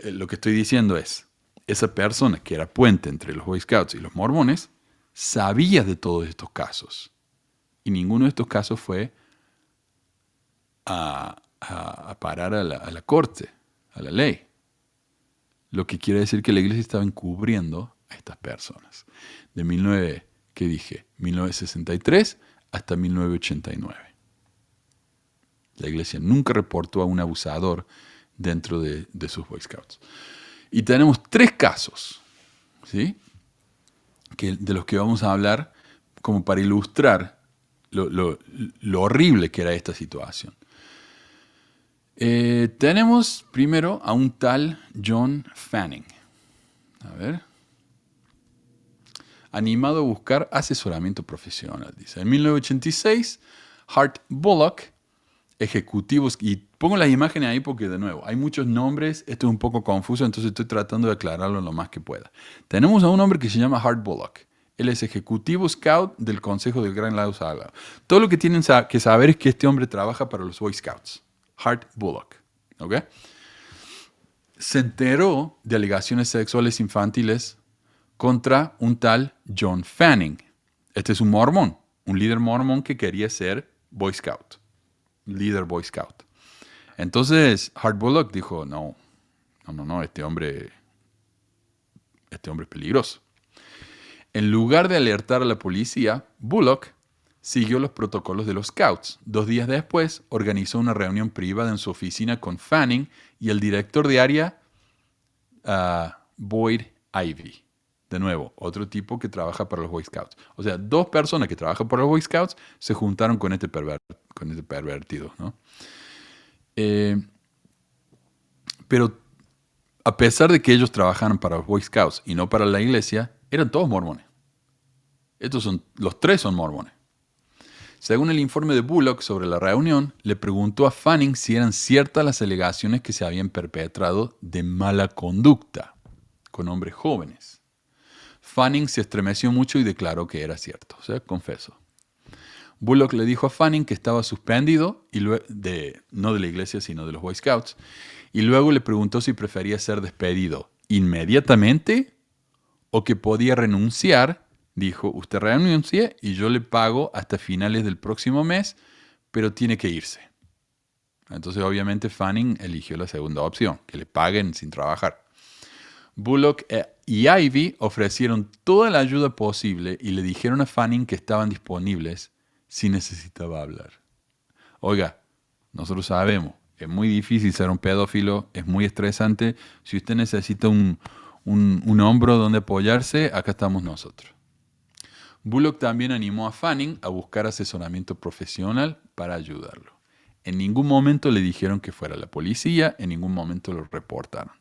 Lo que estoy diciendo es, esa persona que era puente entre los Boy Scouts y los mormones sabía de todos estos casos. Y ninguno de estos casos fue a parar a la corte, a la ley. Lo que quiere decir que la iglesia estaba encubriendo a estas personas. De 1963 hasta 1989. La iglesia nunca reportó a un abusador dentro de sus Boy Scouts. Y tenemos 3 casos, ¿sí? De los que vamos a hablar como para ilustrar lo horrible que era esta situación. Tenemos primero a un tal John Fanning. A ver. Animado a buscar asesoramiento profesional, dice. En 1986, Hart Bullock, ejecutivos, y pongo las imágenes ahí porque, de nuevo, hay muchos nombres, esto es un poco confuso, entonces estoy tratando de aclararlo lo más que pueda. Tenemos a un hombre que se llama Hart Bullock. Él es ejecutivo scout del Consejo del Gran Lago Salado. Todo lo que tienen que saber es que este hombre trabaja para los Boy Scouts. Hart Bullock. ¿Ok? Se enteró de alegaciones sexuales infantiles contra un tal John Fanning. Este es un mormón, un líder mormón que quería ser Boy Scout, líder Boy Scout. Entonces Hart Bullock dijo, no, este hombre es peligroso. En lugar de alertar a la policía, Bullock siguió los protocolos de los Scouts. 2 días después, organizó una reunión privada en su oficina con Fanning y el director de área, Boyd Ivy. De nuevo, otro tipo que trabaja para los Boy Scouts. O sea, 2 personas que trabajan para los Boy Scouts se juntaron con este pervertido, ¿no? Pero a pesar de que ellos trabajaran para los Boy Scouts y no para la iglesia, eran todos mormones. Los 3 son mormones. Según el informe de Bullock sobre la reunión, le preguntó a Fanning si eran ciertas las alegaciones que se habían perpetrado de mala conducta con hombres jóvenes. Fanning se estremeció mucho y declaró que era cierto, o sea, confesó. Bullock le dijo a Fanning que estaba suspendido, no de la iglesia, sino de los Boy Scouts, y luego le preguntó si prefería ser despedido inmediatamente o que podía renunciar. Dijo, usted renuncie y yo le pago hasta finales del próximo mes, pero tiene que irse. Entonces, obviamente, Fanning eligió la segunda opción, que le paguen sin trabajar. Bullock y Ivy ofrecieron toda la ayuda posible y le dijeron a Fanning que estaban disponibles si necesitaba hablar. Oiga, nosotros sabemos, es muy difícil ser un pedófilo, es muy estresante. Si usted necesita un hombro donde apoyarse, acá estamos nosotros. Bullock también animó a Fanning a buscar asesoramiento profesional para ayudarlo. En ningún momento le dijeron que fuera la policía, en ningún momento lo reportaron.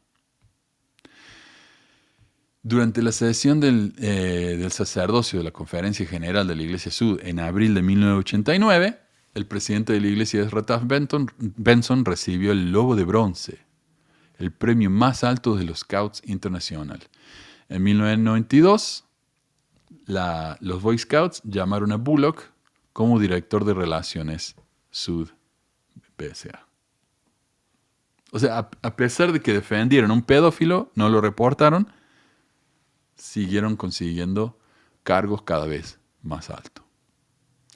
Durante la sesión del sacerdocio de la Conferencia General de la Iglesia Sud en abril de 1989, el presidente de la iglesia, Ezra Taft Benson, recibió el Lobo de Bronce, el premio más alto de los Scouts Internacional. En 1992, los Boy Scouts llamaron a Bullock como director de Relaciones Sud BSA. O sea, a pesar de que defendieron a un pedófilo, no lo reportaron, siguieron consiguiendo cargos cada vez más altos.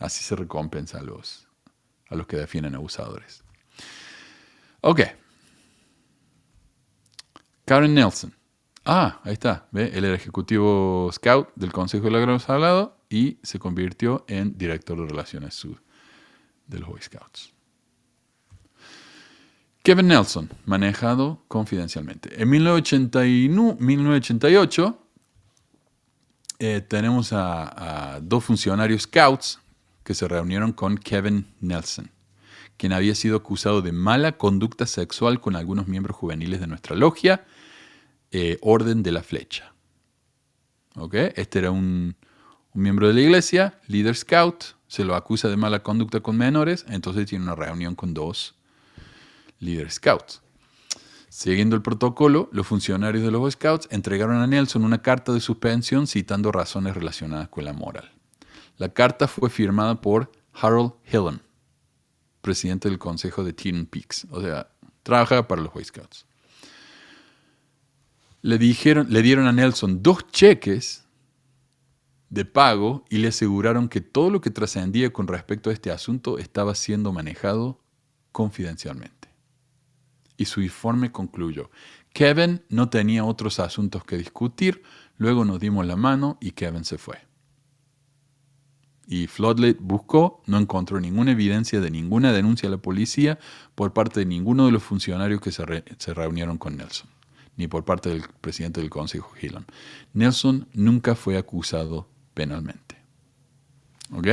Así se recompensa a los que defienden abusadores. Ok. Karen Nelson. Ahí está. ¿Ve? Él era ejecutivo scout del Consejo de la Gran Salado y se convirtió en director de Relaciones Sud. de los Boy Scouts. Kevin Nelson, manejado confidencialmente. En 1988 tenemos a dos funcionarios scouts que se reunieron con Kevin Nelson, quien había sido acusado de mala conducta sexual con algunos miembros juveniles de nuestra logia, Orden de la Flecha. ¿Okay? Este era un miembro de la iglesia, líder scout, se lo acusa de mala conducta con menores, entonces tiene una reunión con dos líder scouts. Siguiendo el protocolo, los funcionarios de los Boy Scouts entregaron a Nelson una carta de suspensión citando razones relacionadas con la moral. La carta fue firmada por Harold Hillam, presidente del consejo de Twin Peaks, o sea, trabajaba para los Boy Scouts. Le dieron a Nelson 2 cheques de pago y le aseguraron que todo lo que trascendía con respecto a este asunto estaba siendo manejado confidencialmente. Y su informe concluyó: Kevin no tenía otros asuntos que discutir, luego nos dimos la mano y Kevin se fue. Y Floodlit buscó, no encontró ninguna evidencia de ninguna denuncia a la policía por parte de ninguno de los funcionarios que se reunieron con Nelson, ni por parte del presidente del consejo, Hillam. Nelson nunca fue acusado penalmente. ¿Ok?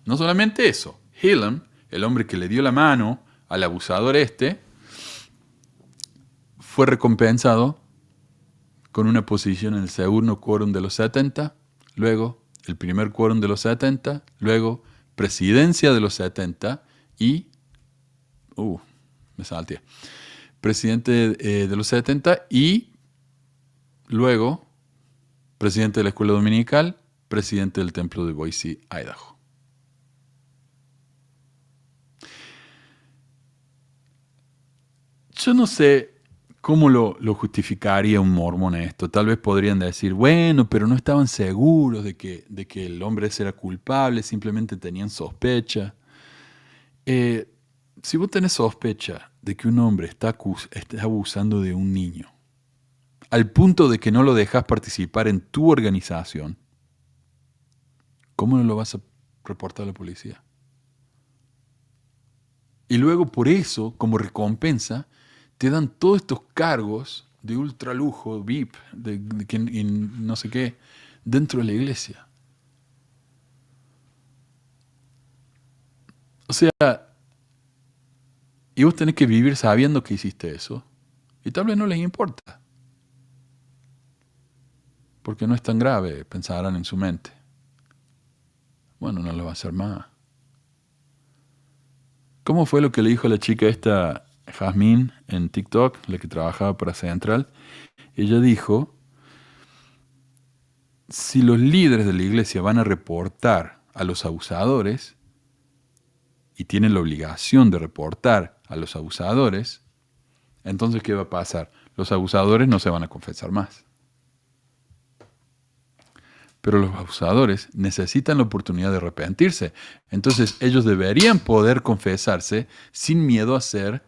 No solamente eso, Hillam, el hombre que le dio la mano al abusador fue recompensado con una posición en el segundo quórum de los 70, luego el primer quórum de los 70, luego presidencia de los 70 y... me salté. Presidente de los 70 y luego presidente de la escuela dominical, presidente del templo de Boise, Idaho. Yo no sé cómo lo justificaría un mormón esto. Tal vez podrían decir, bueno, pero no estaban seguros de que el hombre ese era culpable, simplemente tenían sospecha. Si vos tenés sospecha de que un hombre está abusando de un niño, al punto de que no lo dejas participar en tu organización, ¿cómo no lo vas a reportar a la policía? Y luego por eso, como recompensa, te dan todos estos cargos de ultralujo, VIP, de no sé qué, dentro de la iglesia. O sea, y vos tenés que vivir sabiendo que hiciste eso, y tal vez no les importa. Porque no es tan grave, pensarán en su mente. Bueno, no lo va a hacer más. ¿Cómo fue lo que le dijo la chica esta, Jasmine, en TikTok, la que trabajaba para Central? Ella dijo, si los líderes de la iglesia van a reportar a los abusadores, y tienen la obligación de reportar a los abusadores, entonces ¿qué va a pasar? Los abusadores no se van a confesar más. Pero los abusadores necesitan la oportunidad de arrepentirse. Entonces ellos deberían poder confesarse sin miedo a ser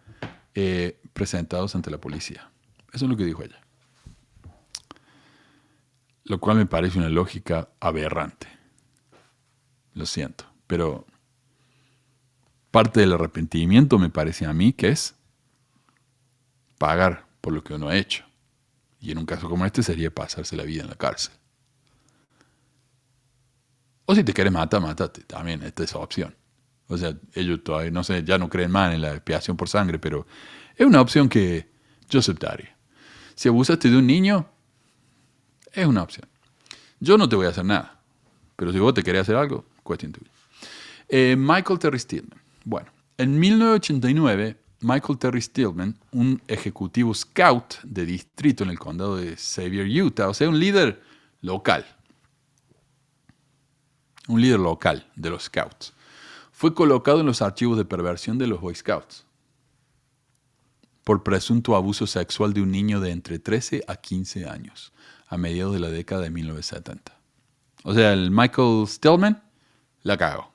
presentados ante la policía. Eso es lo que dijo ella. Lo cual me parece una lógica aberrante. Lo siento. Pero parte del arrepentimiento me parece a mí que es pagar por lo que uno ha hecho. Y en un caso como este sería pasarse la vida en la cárcel. O si te quieres matar, mátate. También esta es opción. O sea, ellos todavía, no sé, ya no creen más en la expiación por sangre, pero es una opción que yo aceptaría. Si abusaste de un niño, es una opción. Yo no te voy a hacer nada. Pero si vos te querés hacer algo, cuestión tuya. Michael Terry Stillman. Bueno, en 1989, Michael Terry Stillman, un ejecutivo scout de distrito en el condado de Sevier, Utah, o sea, un líder local de los Scouts, fue colocado en los archivos de perversión de los Boy Scouts por presunto abuso sexual de un niño de entre 13 a 15 años a mediados de la década de 1970. O sea, el Michael Stillman la cagó.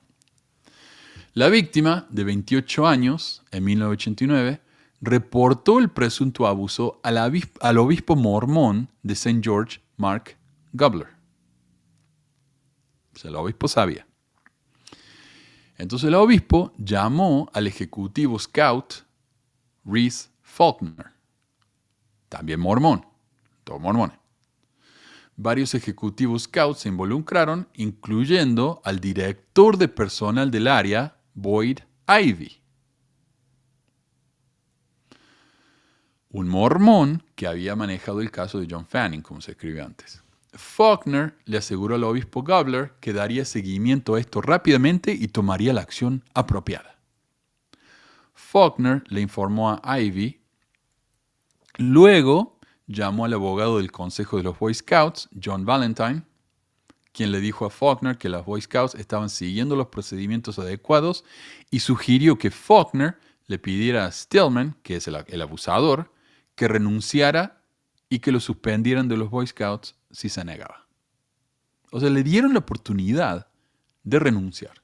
La víctima, de 28 años, en 1989, reportó el presunto abuso al obispo mormón de St. George, Mark Gubler. O sea, el obispo sabía. Entonces el obispo llamó al ejecutivo scout Reese Faulkner, también mormón, todos mormones. Varios ejecutivos scouts se involucraron, incluyendo al director de personal del área, Boyd Ivy, un mormón que había manejado el caso de John Fanning, como se escribió antes. Faulkner le aseguró al obispo Gabler que daría seguimiento a esto rápidamente y tomaría la acción apropiada. Faulkner le informó a Ivy. Luego llamó al abogado del Consejo de los Boy Scouts, John Valentine, quien le dijo a Faulkner que los Boy Scouts estaban siguiendo los procedimientos adecuados y sugirió que Faulkner le pidiera a Stillman, que es el abusador, que renunciara y que lo suspendieran de los Boy Scouts si se negaba. O sea, le dieron la oportunidad de renunciar.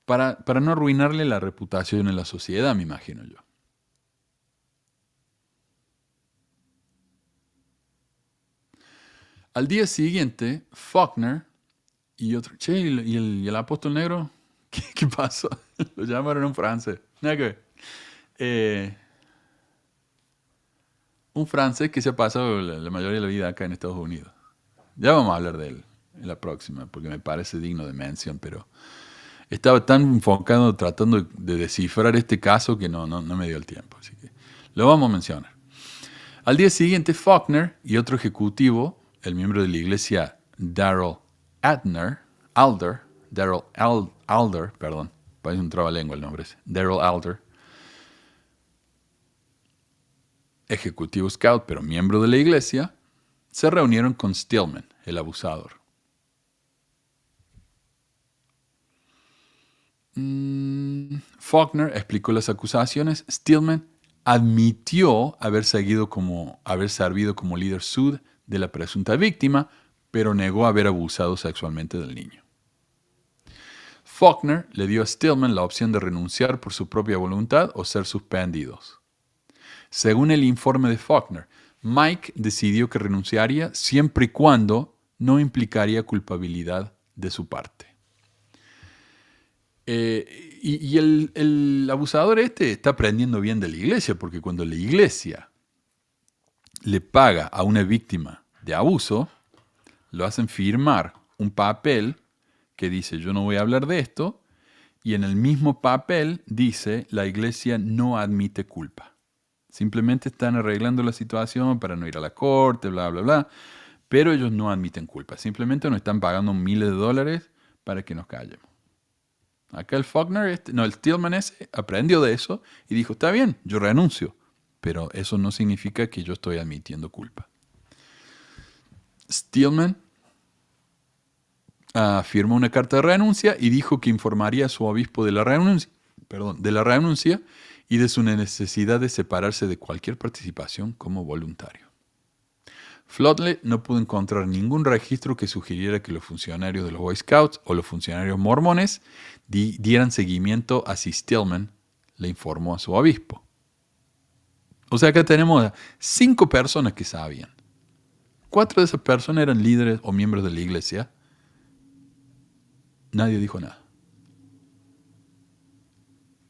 Para no arruinarle la reputación en la sociedad, me imagino yo. Al día siguiente, Faulkner y otro... Che, ¿y el apóstol negro? ¿Qué pasó? Lo llamaron un francés. Nada que ver. Un francés que se ha pasado la mayoría de la vida acá en Estados Unidos. Ya vamos a hablar de él en la próxima, porque me parece digno de mención, pero estaba tan enfocado tratando de descifrar este caso que no me dio el tiempo. Así que lo vamos a mencionar. Al día siguiente, Faulkner y otro ejecutivo, el miembro de la iglesia Darrell Alder, parece un trabalengua el nombre ese, Darrell Alder, ejecutivo scout, pero miembro de la iglesia, se reunieron con Stillman, el abusador. Faulkner explicó las acusaciones. Stillman admitió haber servido como líder sud de la presunta víctima, pero negó haber abusado sexualmente del niño. Faulkner le dio a Stillman la opción de renunciar por su propia voluntad o ser suspendidos. Según el informe de Faulkner, Mike decidió que renunciaría siempre y cuando no implicaría culpabilidad de su parte. Y el abusador está aprendiendo bien de la iglesia, porque cuando la iglesia le paga a una víctima de abuso, lo hacen firmar un papel que dice yo no voy a hablar de esto, y en el mismo papel dice la iglesia no admite culpa. Simplemente están arreglando la situación para no ir a la corte, bla, bla, bla, pero ellos no admiten culpa. Simplemente nos están pagando miles de dólares para que nos callemos. Acá el Faulkner, el Stillman ese, aprendió de eso y dijo, está bien, yo renuncio, pero eso no significa que yo estoy admitiendo culpa. Stillman firmó una carta de renuncia y dijo que informaría a su obispo de la renuncia y de su necesidad de separarse de cualquier participación como voluntario. Flotley no pudo encontrar ningún registro que sugiriera que los funcionarios de los Boy Scouts o los funcionarios mormones dieran seguimiento a si Stillman le informó a su obispo. O sea, acá tenemos a 5 personas que sabían. 4 de esas personas eran líderes o miembros de la iglesia. Nadie dijo nada.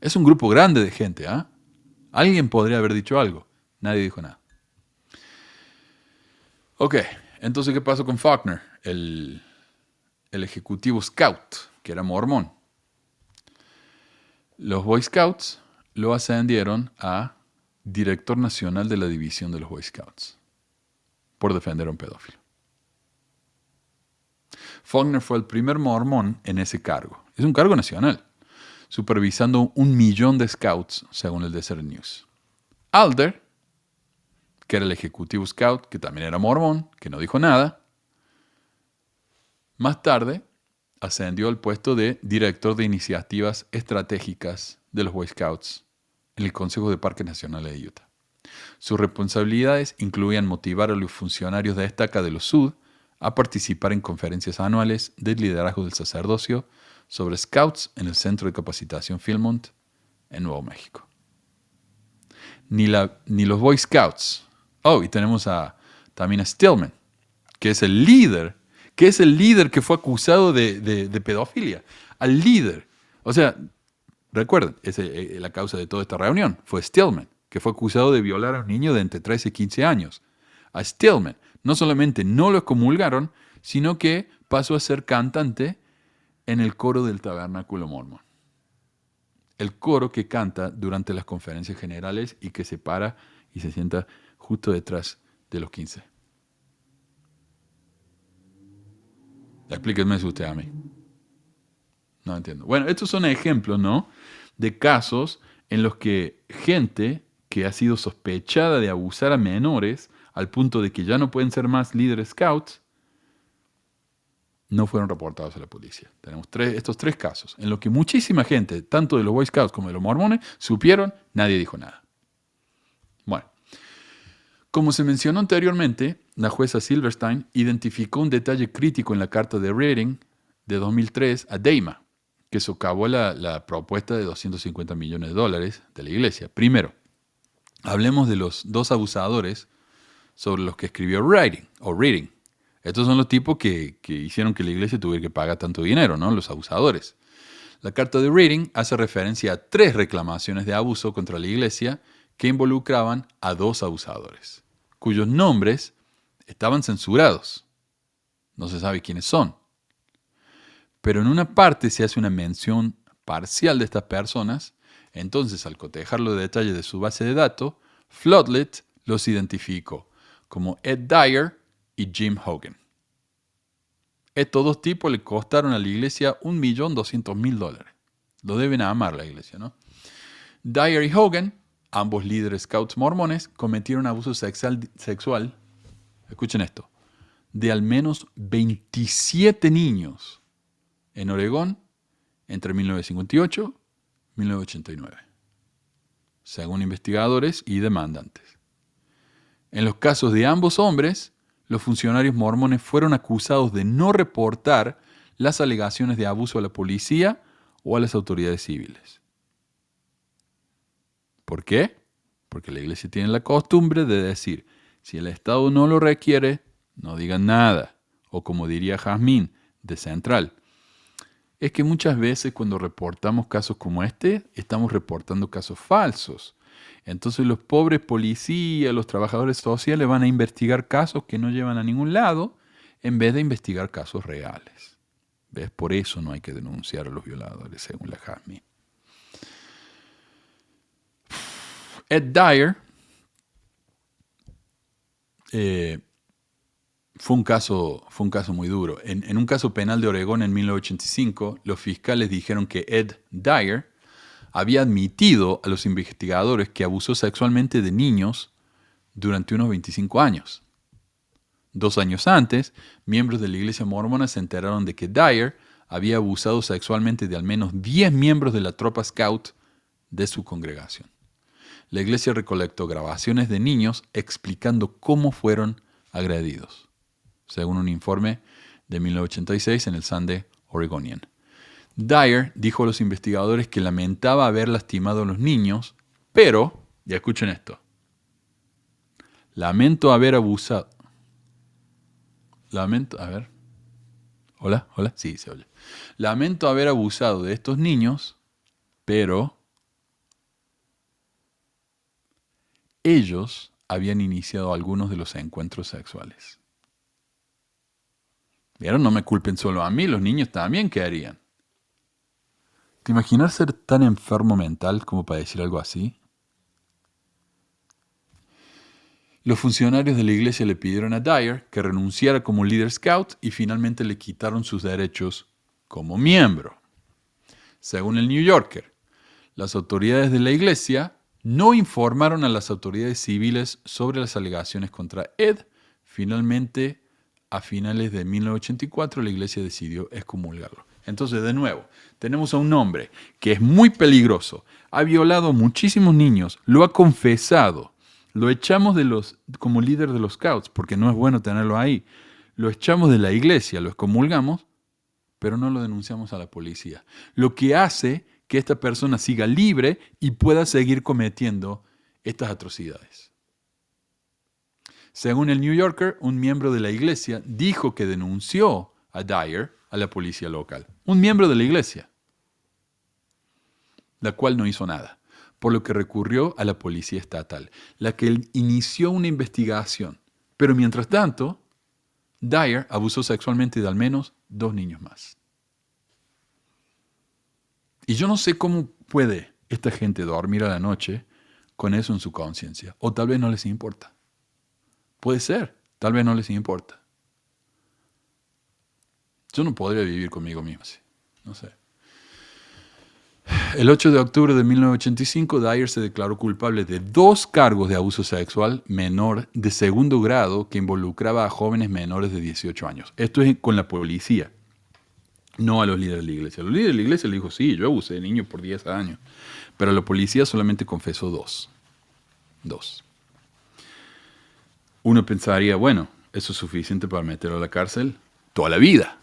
Es un grupo grande de gente, ¿ah? Alguien podría haber dicho algo. Nadie dijo nada. Ok, entonces, ¿qué pasó con Faulkner? El ejecutivo scout, que era mormón. Los Boy Scouts lo ascendieron a director nacional de la división de los Boy Scouts por defender a un pedófilo. Faulkner fue el primer mormón en ese cargo. Es un cargo nacional, supervisando 1 millón de scouts, según el Desert News. Alder, que era el ejecutivo scout, que también era mormón, que no dijo nada, más tarde ascendió al puesto de director de iniciativas estratégicas de los Boy Scouts en el Consejo de Parques Nacionales de Utah. Sus responsabilidades incluían motivar a los funcionarios de estaca de los Sud a participar en conferencias anuales del liderazgo del sacerdocio sobre scouts en el Centro de Capacitación Philmont en Nuevo México. Ni los Boy Scouts. Oh, y tenemos también a Stillman, que es el líder que es el líder que fue acusado de pedofilia. Al líder. O sea, recuerden, la causa de toda esta reunión fue Stillman, que fue acusado de violar a un niño de entre 13 y 15 años. A Stillman no solamente no lo excomulgaron, sino que pasó a ser cantante en el coro del Tabernáculo Mormón. El coro que canta durante las conferencias generales y que se para y se sienta justo detrás de los 15. Explíquenme eso usted a mí. No entiendo. Bueno, estos son ejemplos, ¿no?, de casos en los que gente que ha sido sospechada de abusar a menores al punto de que ya no pueden ser más líderes scouts, no fueron reportados a la policía. Tenemos estos 3 casos en los que muchísima gente, tanto de los Boy Scouts como de los mormones, supieron, nadie dijo nada. Bueno, como se mencionó anteriormente, la jueza Silverstein identificó un detalle crítico en la carta de Reading de 2003 a Deima, que socavó la propuesta de $250 millones de la iglesia. Primero, hablemos de los 2 abusadores sobre los que escribió Reading. Estos son los tipos que hicieron que la iglesia tuviera que pagar tanto dinero, ¿no? Los abusadores. La carta de Reading hace referencia a 3 reclamaciones de abuso contra la iglesia que involucraban a 2 abusadores, cuyos nombres estaban censurados. No se sabe quiénes son. Pero en una parte se hace una mención parcial de estas personas. Entonces, al cotejar los detalles de su base de datos, Floodlit los identificó como Ed Dyer y Jim Hogan. Estos 2 tipos le costaron a la iglesia $1.200.000. Lo deben amar la iglesia, ¿no? Dyer y Hogan, ambos líderes scouts mormones, cometieron abuso sexual, escuchen esto, de al menos 27 niños en Oregón entre 1958 y 1989, según investigadores y demandantes. En los casos de ambos hombres, los funcionarios mormones fueron acusados de no reportar las alegaciones de abuso a la policía o a las autoridades civiles. ¿Por qué? Porque la iglesia tiene la costumbre de decir, si el Estado no lo requiere, no digan nada. O como diría Jazmín, de Central. Es que muchas veces cuando reportamos casos como este, estamos reportando casos falsos. Entonces los pobres policías, los trabajadores sociales van a investigar casos que no llevan a ningún lado en vez de investigar casos reales. ¿Ves? Por eso no hay que denunciar a los violadores, según la Jazmín. Ed Dyer fue un caso muy duro. En un caso penal de Oregón en 1985, los fiscales dijeron que Ed Dyer había admitido a los investigadores que abusó sexualmente de niños durante unos 25 años. 2 años antes, miembros de la iglesia mormona se enteraron de que Dyer había abusado sexualmente de al menos 10 miembros de la tropa scout de su congregación. La iglesia recolectó grabaciones de niños explicando cómo fueron agredidos, según un informe de 1986 en el Sunday Oregonian. Dyer dijo a los investigadores que lamentaba haber lastimado a los niños, pero, ya escuchen esto, lamento haber abusado. Hola, sí, se oye. Lamento haber abusado de estos niños, pero ellos habían iniciado algunos de los encuentros sexuales. ¿Vieron? No me culpen solo a mí, los niños también, ¿qué harían? ¿Te imaginas ser tan enfermo mental como para decir algo así? Los funcionarios de la iglesia le pidieron a Dyer que renunciara como líder scout y finalmente le quitaron sus derechos como miembro. Según el New Yorker, las autoridades de la iglesia no informaron a las autoridades civiles sobre las alegaciones contra Ed. Finalmente, a finales de 1984, la iglesia decidió excomulgarlo. Entonces, de nuevo, tenemos a un hombre que es muy peligroso, ha violado a muchísimos niños, lo ha confesado, lo echamos como líder de los scouts, porque no es bueno tenerlo ahí, lo echamos de la iglesia, lo excomulgamos, pero no lo denunciamos a la policía. Lo que hace que esta persona siga libre y pueda seguir cometiendo estas atrocidades. Según el New Yorker, un miembro de la iglesia dijo que denunció a Dyer a la policía local. Un miembro de la iglesia, la cual no hizo nada, por lo que recurrió a la policía estatal, la que inició una investigación. Pero mientras tanto, Dyer abusó sexualmente de al menos 2 niños más. Y yo no sé cómo puede esta gente dormir a la noche con eso en su conciencia. O tal vez no les importa. Puede ser, tal vez no les importa. Yo no podría vivir conmigo mismo así. No sé. El 8 de octubre de 1985, Dyer se declaró culpable de 2 cargos de abuso sexual menor de segundo grado que involucraba a jóvenes menores de 18 años. Esto es con la policía, no a los líderes de la iglesia. Los líderes de la iglesia le dijo, sí, yo abusé de niños por 10 años. Pero la policía solamente confesó 2. 2. Uno pensaría, bueno, eso es suficiente para meterlo a la cárcel toda la vida,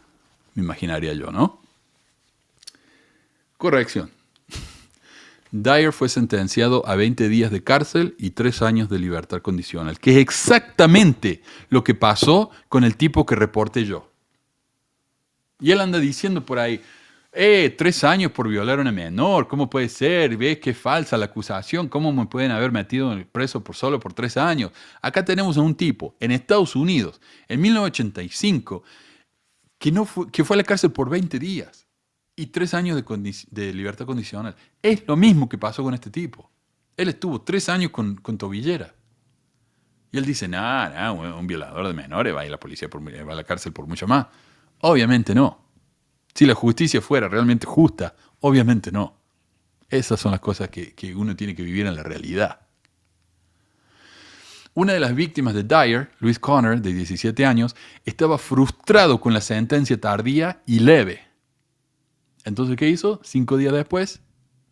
me imaginaría yo, ¿no? Corrección. Dyer fue sentenciado a 20 días de cárcel y 3 años de libertad condicional, que es exactamente lo que pasó con el tipo que reporté yo. Y él anda diciendo por ahí, 3 años por violar a una menor, ¿cómo puede ser? ¿Ves que es falsa la acusación? ¿Cómo me pueden haber metido preso solo por 3 años? Acá tenemos a un tipo en Estados Unidos, en 1985, que fue a la cárcel por 20 días. Y 3 años de libertad condicional. Es lo mismo que pasó con este tipo. Él estuvo 3 años con tobillera. Y él dice, un violador de menores va a ir a la policía, va a la cárcel por mucho más. Obviamente no. Si la justicia fuera realmente justa, obviamente no. Esas son las cosas que uno tiene que vivir en la realidad. Una de las víctimas de Dyer, Louis Connor, de 17 años, estaba frustrado con la sentencia tardía y leve. Entonces, ¿qué hizo? 5 días después,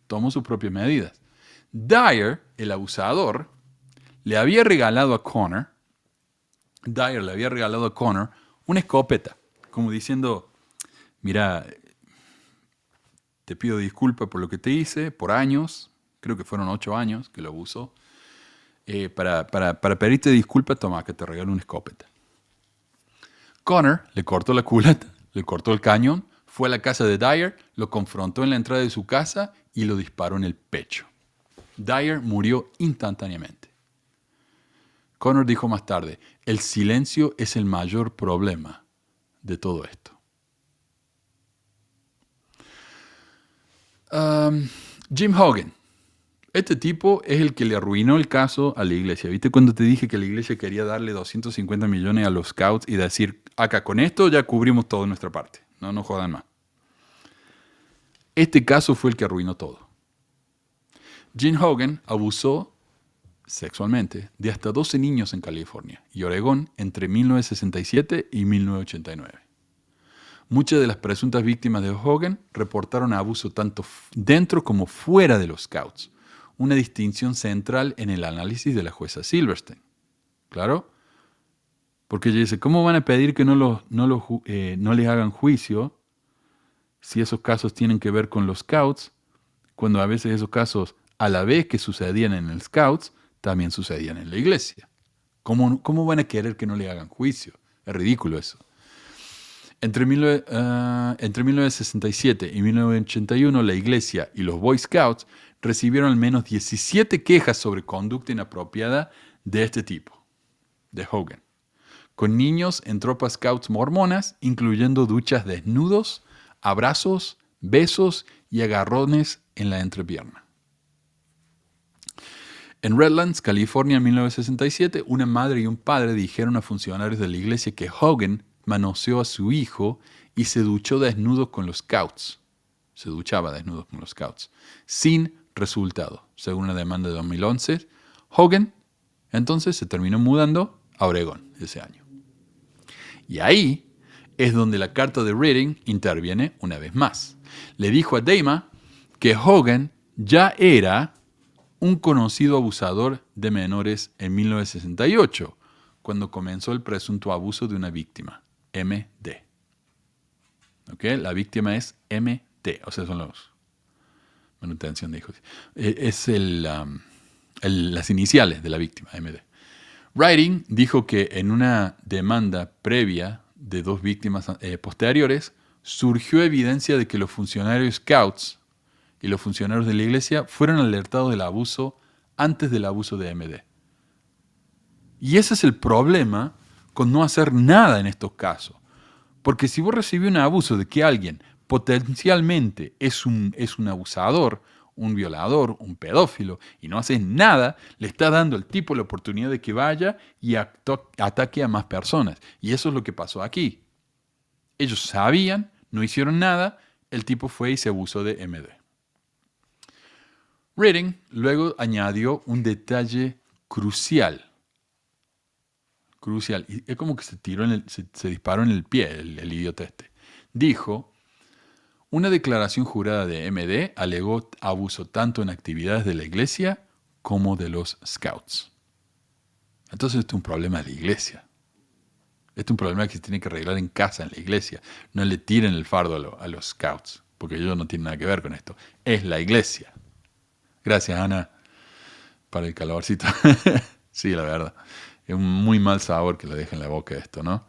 tomó sus propias medidas. Dyer, el abusador, le había regalado a Connor una escopeta, como diciendo, mira, te pido disculpas por lo que te hice, por años, creo que fueron 8 años que lo abusó. Para pedirte disculpas, toma, que te regalo una escopeta. Connor le cortó la culata, le cortó el cañón, fue a la casa de Dyer, lo confrontó en la entrada de su casa y lo disparó en el pecho. Dyer murió instantáneamente. Connor dijo más tarde, el silencio es el mayor problema de todo esto. Jim Hogan. Este tipo es el que le arruinó el caso a la iglesia. ¿Viste cuando te dije que la iglesia quería darle 250 millones a los scouts y decir, acá con esto ya cubrimos toda nuestra parte? No jodan más. Este caso fue el que arruinó todo. Jim Hogan abusó sexualmente de hasta 12 niños en California y Oregón entre 1967 y 1989. Muchas de las presuntas víctimas de Hogan reportaron abuso tanto dentro como fuera de los scouts, una distinción central en el análisis de la jueza Silverstein. ¿Claro? Porque ella dice, ¿cómo van a pedir que no les hagan juicio si esos casos tienen que ver con los scouts, cuando a veces esos casos, a la vez que sucedían en el scouts, también sucedían en la iglesia? ¿Cómo van a querer que no le hagan juicio? Es ridículo eso. Entre 1967 y 1981, la iglesia y los Boy Scouts recibieron al menos 17 quejas sobre conducta inapropiada de este tipo, de Hogan, con niños en tropas scouts mormonas, incluyendo duchas desnudos, abrazos, besos y agarrones en la entrepierna. En Redlands, California, en 1967, una madre y un padre dijeron a funcionarios de la iglesia que Hogan manoseó a su hijo y se duchó desnudo con los scouts. Se duchaba desnudo con los scouts, sin resultado. Según una demanda de 2011, Hogan entonces se terminó mudando a Oregón ese año. Y ahí es donde la carta de Reading interviene una vez más. Le dijo a Dama que Hogan ya era un conocido abusador de menores en 1968, cuando comenzó el presunto abuso de una víctima, MD. ¿Okay? La víctima es MD, o sea, son los manutención de hijos. Es las iniciales de la víctima, MD. Writing dijo que en una demanda previa de 2 víctimas posteriores surgió evidencia de que los funcionarios Scouts y los funcionarios de la iglesia fueron alertados del abuso antes del abuso de MD. Y ese es el problema con no hacer nada en estos casos. Porque si vos recibís un abuso de que alguien potencialmente es un abusador, un violador, un pedófilo, y no haces nada, le estás dando al tipo la oportunidad de que vaya y ataque a más personas. Y eso es lo que pasó aquí. Ellos sabían, no hicieron nada, el tipo fue y se abusó de MD. Reading luego añadió un detalle crucial. Y es como que se disparó en el pie el idiota este. Dijo, una declaración jurada de MD alegó abuso tanto en actividades de la iglesia como de los Scouts. Entonces esto es un problema de la iglesia. Esto es un problema que se tiene que arreglar en casa, en la iglesia. No le tiren el fardo a los Scouts, porque ellos no tienen nada que ver con esto. Es la iglesia. Gracias, Ana, para el calorcito. Sí, la verdad. Es un muy mal sabor que le deja en la boca esto, ¿no?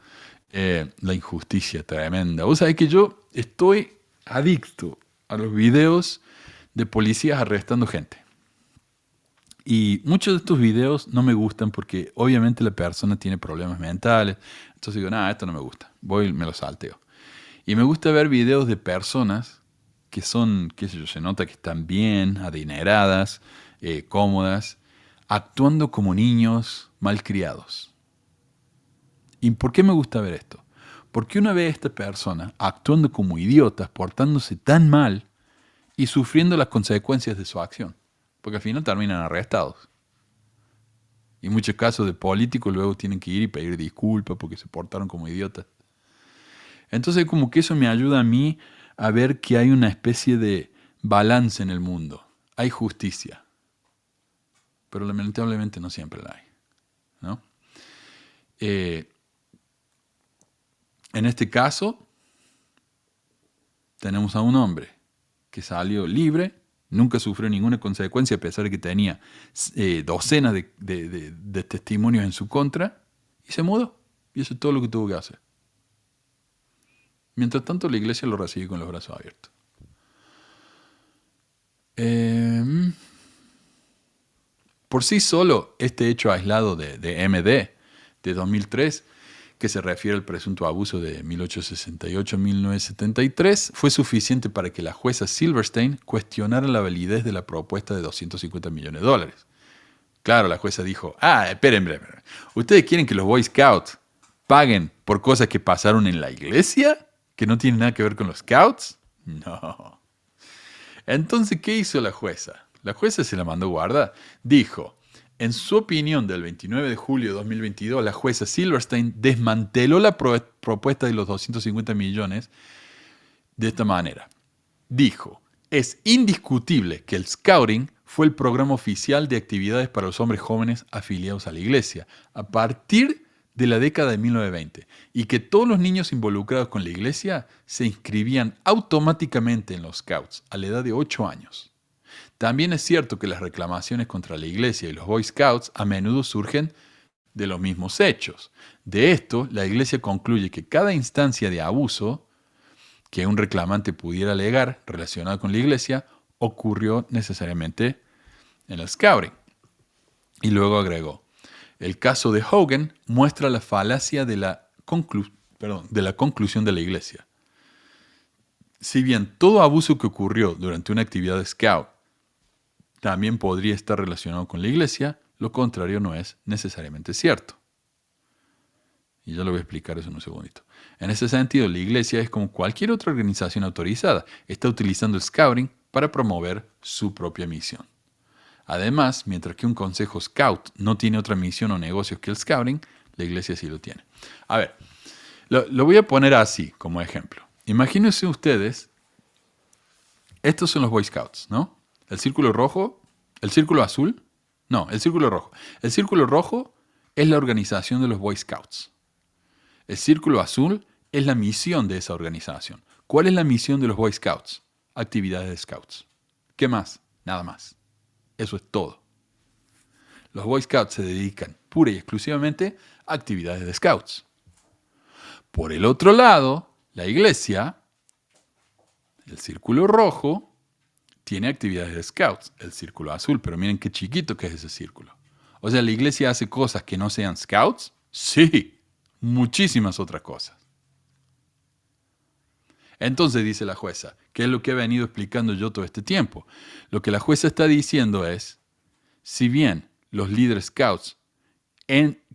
La injusticia tremenda. Vos sabés que yo estoy adicto a los videos de policías arrestando gente. Y muchos de estos videos no me gustan porque obviamente la persona tiene problemas mentales. Entonces digo, nada, esto no me gusta. Voy y me lo salteo. Y me gusta ver videos de personas que son, qué sé yo, se nota que están bien, adineradas, cómodas, actuando como niños malcriados. ¿Y por qué me gusta ver esto? Porque una vez esta persona actuando como idiotas, portándose tan mal y sufriendo las consecuencias de su acción. Porque al final terminan arrestados. Y en muchos casos de políticos luego tienen que ir y pedir disculpas porque se portaron como idiotas. Entonces como que eso me ayuda a mí a ver que hay una especie de balance en el mundo. Hay justicia. Pero lamentablemente no siempre la hay, ¿no? En este caso, tenemos a un hombre que salió libre, nunca sufrió ninguna consecuencia a pesar de que tenía docenas de testimonios en su contra, y se mudó. Y eso es todo lo que tuvo que hacer. Mientras tanto, la iglesia lo recibe con los brazos abiertos. Por sí solo, este hecho aislado de MD de 2003, que se refiere al presunto abuso de 1868 a 1973, fue suficiente para que la jueza Silverstein cuestionara la validez de la propuesta de $250 millones. Claro, la jueza dijo, esperen. ¿Ustedes quieren que los Boy Scouts paguen por cosas que pasaron en la iglesia? ¿Que no tienen nada que ver con los Scouts? No. Entonces, ¿qué hizo la jueza? La jueza se la mandó guardar. Dijo, en su opinión del 29 de julio de 2022, la jueza Silverstein desmanteló la propuesta de los 250 millones de esta manera. Dijo, es indiscutible que el Scouting fue el programa oficial de actividades para los hombres jóvenes afiliados a la iglesia a partir de la década de 1920 y que todos los niños involucrados con la iglesia se inscribían automáticamente en los Scouts a la edad de 8 años. También es cierto que las reclamaciones contra la iglesia y los Boy Scouts a menudo surgen de los mismos hechos. De esto, la iglesia concluye que cada instancia de abuso que un reclamante pudiera alegar relacionada con la iglesia ocurrió necesariamente en el Scouting. Y luego agregó, el caso de Hogan muestra la falacia de la conclusión de la iglesia. Si bien todo abuso que ocurrió durante una actividad de Scout también podría estar relacionado con la iglesia, lo contrario no es necesariamente cierto. Y ya lo voy a explicar eso en un segundito. En ese sentido, la iglesia es como cualquier otra organización autorizada. Está utilizando el Scouting para promover su propia misión. Además, mientras que un consejo Scout no tiene otra misión o negocios que el Scouting, la iglesia sí lo tiene. A ver, lo voy a poner así como ejemplo. Imagínense ustedes, estos son los Boy Scouts, ¿no? El círculo rojo, el círculo azul, no, el círculo rojo. El círculo rojo es la organización de los Boy Scouts. El círculo azul es la misión de esa organización. ¿Cuál es la misión de los Boy Scouts? Actividades de Scouts. ¿Qué más? Nada más. Eso es todo. Los Boy Scouts se dedican pura y exclusivamente a actividades de scouts. Por el otro lado, la iglesia, el círculo rojo, tiene actividades de scouts, el círculo azul, pero miren qué chiquito que es ese círculo. O sea, ¿la iglesia hace cosas que no sean scouts? Sí, muchísimas otras cosas. Entonces dice la jueza, que es lo que he venido explicando yo todo este tiempo. Lo que la jueza está diciendo es, si bien los líderes scouts,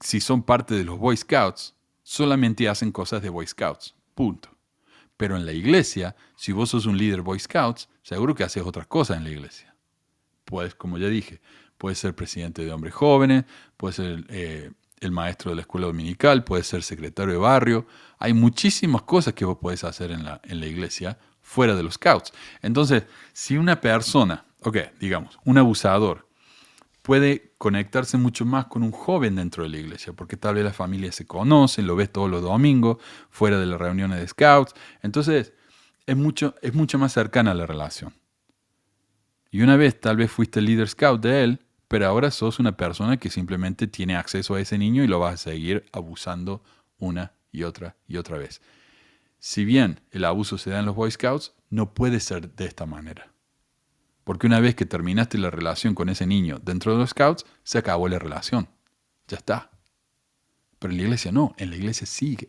si son parte de los Boy Scouts, solamente hacen cosas de Boy Scouts, punto. Pero en la iglesia, si vos sos un líder Boy Scouts, seguro que haces otras cosas en la iglesia. Puedes, como ya dije, puedes ser presidente de hombres jóvenes, puedes ser el maestro de la escuela dominical, puedes ser secretario de barrio. Hay muchísimas cosas que vos podés hacer en la iglesia fuera de los scouts. Entonces, si una persona, digamos, un abusador, puede conectarse mucho más con un joven dentro de la iglesia, porque tal vez la familia se conoce, lo ves todos los domingos, fuera de las reuniones de scouts. Entonces, es mucho más cercana la relación. Y una vez tal vez fuiste el líder scout de él, pero ahora sos una persona que simplemente tiene acceso a ese niño y lo vas a seguir abusando una y otra vez. Si bien el abuso se da en los Boy Scouts, no puede ser de esta manera. Porque una vez que terminaste la relación con ese niño dentro de los Scouts, se acabó la relación. Ya está. Pero en la iglesia no, en la iglesia sigue.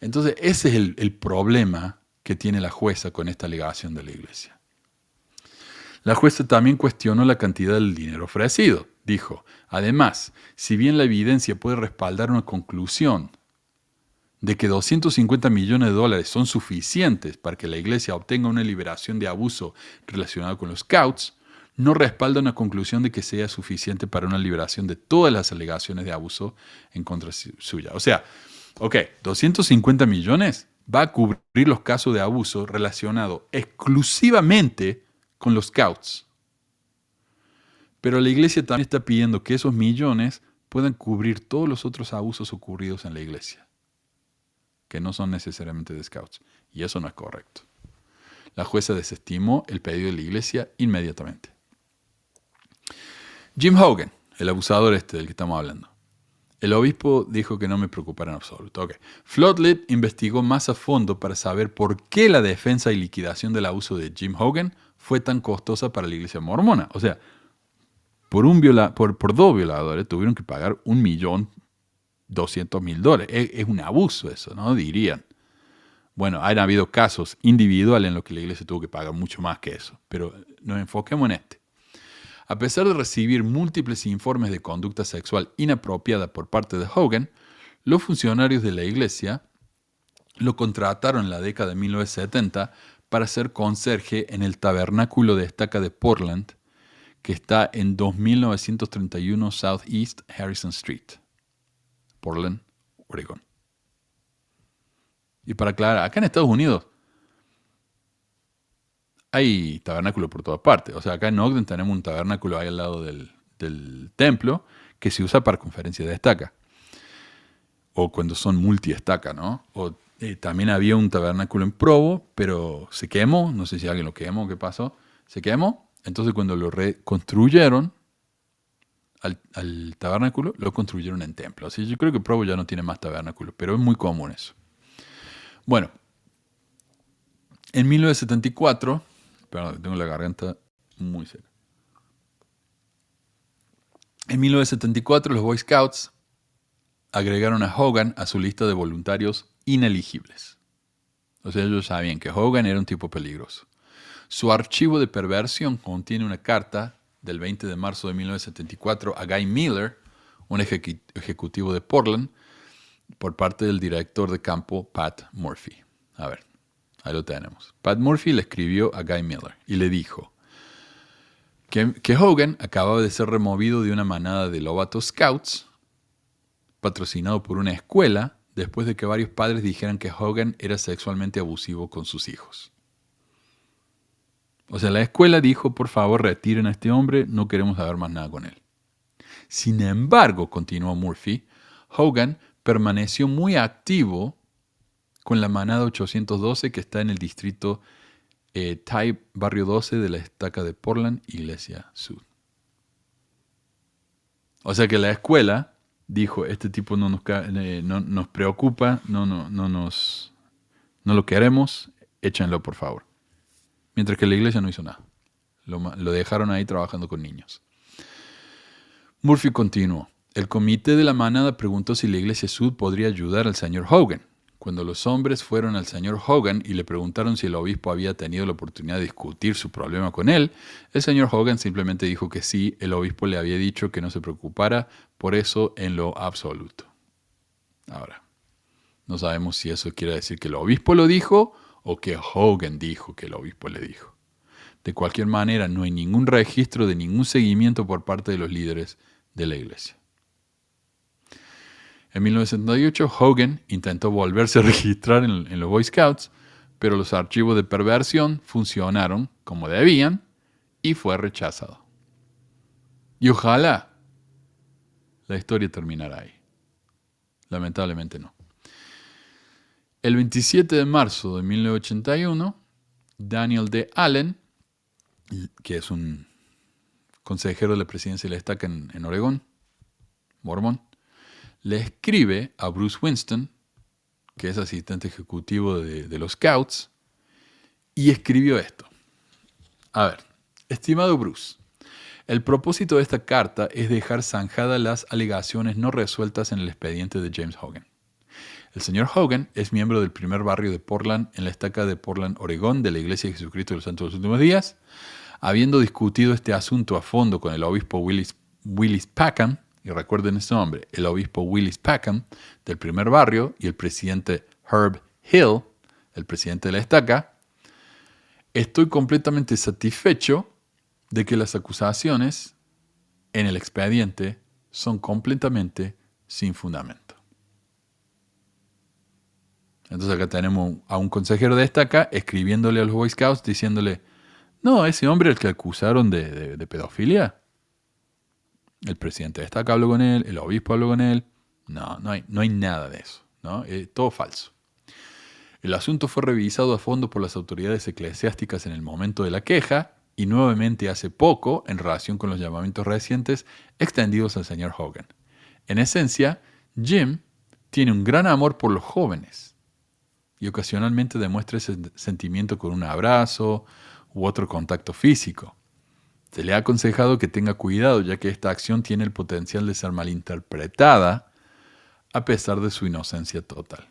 Entonces ese es el problema que tiene la jueza con esta alegación de la iglesia. La jueza también cuestionó la cantidad del dinero ofrecido. Dijo, además, si bien la evidencia puede respaldar una conclusión de que 250 millones de dólares son suficientes para que la iglesia obtenga una liberación de abuso relacionado con los scouts, no respalda una conclusión de que sea suficiente para una liberación de todas las alegaciones de abuso en contra suya. O sea, 250 millones va a cubrir los casos de abuso relacionados exclusivamente con los scouts. Pero la iglesia también está pidiendo que esos millones puedan cubrir todos los otros abusos ocurridos en la iglesia, que no son necesariamente de scouts. Y eso no es correcto. La jueza desestimó el pedido de la iglesia inmediatamente. Jim Hogan, el abusador del que estamos hablando. El obispo dijo que no me preocupara en absoluto. Floodlit investigó más a fondo para saber por qué la defensa y liquidación del abuso de Jim Hogan fue tan costosa para la iglesia mormona. O sea, por dos violadores tuvieron que pagar $1.200.000. Es un abuso eso, ¿no? Dirían. Bueno, han habido casos individuales en los que la iglesia tuvo que pagar mucho más que eso, pero nos enfoquemos en este. A pesar de recibir múltiples informes de conducta sexual inapropiada por parte de Hogan, los funcionarios de la iglesia lo contrataron en la década de 1970 para ser conserje en el Tabernáculo de Estaca de Portland, que está en 2931 Southeast Harrison Street, Portland, Oregon. Y para aclarar, acá en Estados Unidos hay tabernáculos por todas partes. O sea, acá en Ogden tenemos un tabernáculo ahí al lado del templo que se usa para conferencias de estaca. O cuando son multi-estaca, ¿no? O también había un tabernáculo en Provo, pero se quemó. No sé si alguien lo quemó, ¿qué pasó? Se quemó. Entonces cuando lo reconstruyeron al tabernáculo, lo construyeron en templo. Así yo creo que Provo ya no tiene más tabernáculo, pero es muy común eso. Bueno, en 1974... Perdón, tengo la garganta muy seca. En 1974 los Boy Scouts agregaron a Hogan a su lista de voluntarios ineligibles. O sea, ellos sabían que Hogan era un tipo peligroso. Su archivo de perversión contiene una carta del 20 de marzo de 1974 a Guy Miller, un ejecutivo de Portland, por parte del director de campo Pat Murphy. A ver. Ahí lo tenemos. Pat Murphy le escribió a Guy Miller y le dijo que Hogan acababa de ser removido de una manada de Lovato Scouts, patrocinado por una escuela, después de que varios padres dijeran que Hogan era sexualmente abusivo con sus hijos. O sea, la escuela dijo, por favor, retiren a este hombre, no queremos saber más nada con él. Sin embargo, continuó Murphy, Hogan permaneció muy activo con la manada 812 que está en el distrito Type, barrio 12 de la estaca de Portland, Iglesia Sud. O sea que la escuela dijo, este tipo no nos preocupa, no lo queremos, échenlo por favor. Mientras que la iglesia no hizo nada. Lo dejaron ahí trabajando con niños. Murphy continuó. El comité de la manada preguntó si la iglesia Sud podría ayudar al señor Hogan. Cuando los hombres fueron al señor Hogan y le preguntaron si el obispo había tenido la oportunidad de discutir su problema con él, el señor Hogan simplemente dijo que sí, el obispo le había dicho que no se preocupara por eso en lo absoluto. Ahora, no sabemos si eso quiere decir que el obispo lo dijo o que Hogan dijo que el obispo le dijo. De cualquier manera, no hay ningún registro de ningún seguimiento por parte de los líderes de la iglesia. En 1978, Hogan intentó volverse a registrar en los Boy Scouts, pero los archivos de perversión funcionaron como debían y fue rechazado. Y ojalá la historia terminara ahí. Lamentablemente no. El 27 de marzo de 1981, Daniel D. Allen, que es un consejero de la presidencia de la estaca en Oregón, mormón, le escribe a Bruce Winston, que es asistente ejecutivo de los Scouts, y escribió esto. A ver, estimado Bruce, el propósito de esta carta es dejar zanjadas las alegaciones no resueltas en el expediente de James Hogan. El señor Hogan es miembro del primer barrio de Portland en la estaca de Portland, Oregón, de la Iglesia de Jesucristo de los Santos de los Últimos Días. Habiendo discutido este asunto a fondo con el obispo Willis Packham, y recuerden ese nombre, el obispo Willis Packham del primer barrio y el presidente Herb Hill, el presidente de la estaca, estoy completamente satisfecho de que las acusaciones en el expediente son completamente sin fundamento. Entonces acá tenemos a un consejero de estaca escribiéndole a los Boy Scouts diciéndole, no, ese hombre al que acusaron de pedofilia, el presidente de estaca habló con él, el obispo habló con él. No hay nada de eso, ¿no? Todo falso. El asunto fue revisado a fondo por las autoridades eclesiásticas en el momento de la queja y nuevamente hace poco en relación con los llamamientos recientes extendidos al señor Hogan. En esencia, Jim tiene un gran amor por los jóvenes y ocasionalmente demuestra ese sentimiento con un abrazo u otro contacto físico. Se le ha aconsejado que tenga cuidado, ya que esta acción tiene el potencial de ser malinterpretada a pesar de su inocencia total.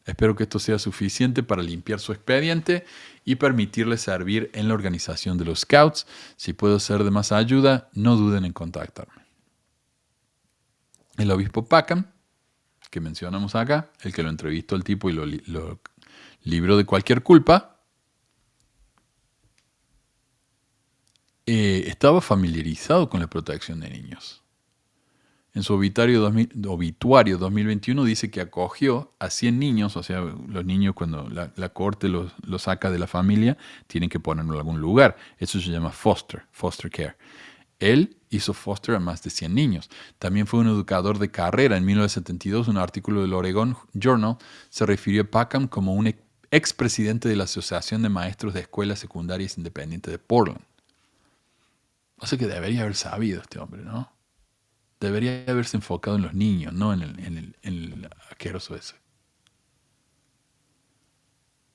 Espero que esto sea suficiente para limpiar su expediente y permitirle servir en la organización de los Scouts. Si puedo ser de más ayuda, no duden en contactarme. El obispo Packham, que mencionamos acá, el que lo entrevistó al tipo y lo libró de cualquier culpa, estaba familiarizado con la protección de niños. En su obituario 2021 dice que acogió a 100 niños, o sea, los niños cuando la corte los saca de la familia, tienen que ponerlo en algún lugar. Eso se llama foster care. Él hizo foster a más de 100 niños. También fue un educador de carrera. En 1972, un artículo del Oregon Journal se refirió a Packham como un expresidente de la Asociación de Maestros de Escuelas Secundarias Independientes de Portland. O sea que debería haber sabido este hombre, ¿no? Debería haberse enfocado en los niños, no en el asqueroso ese.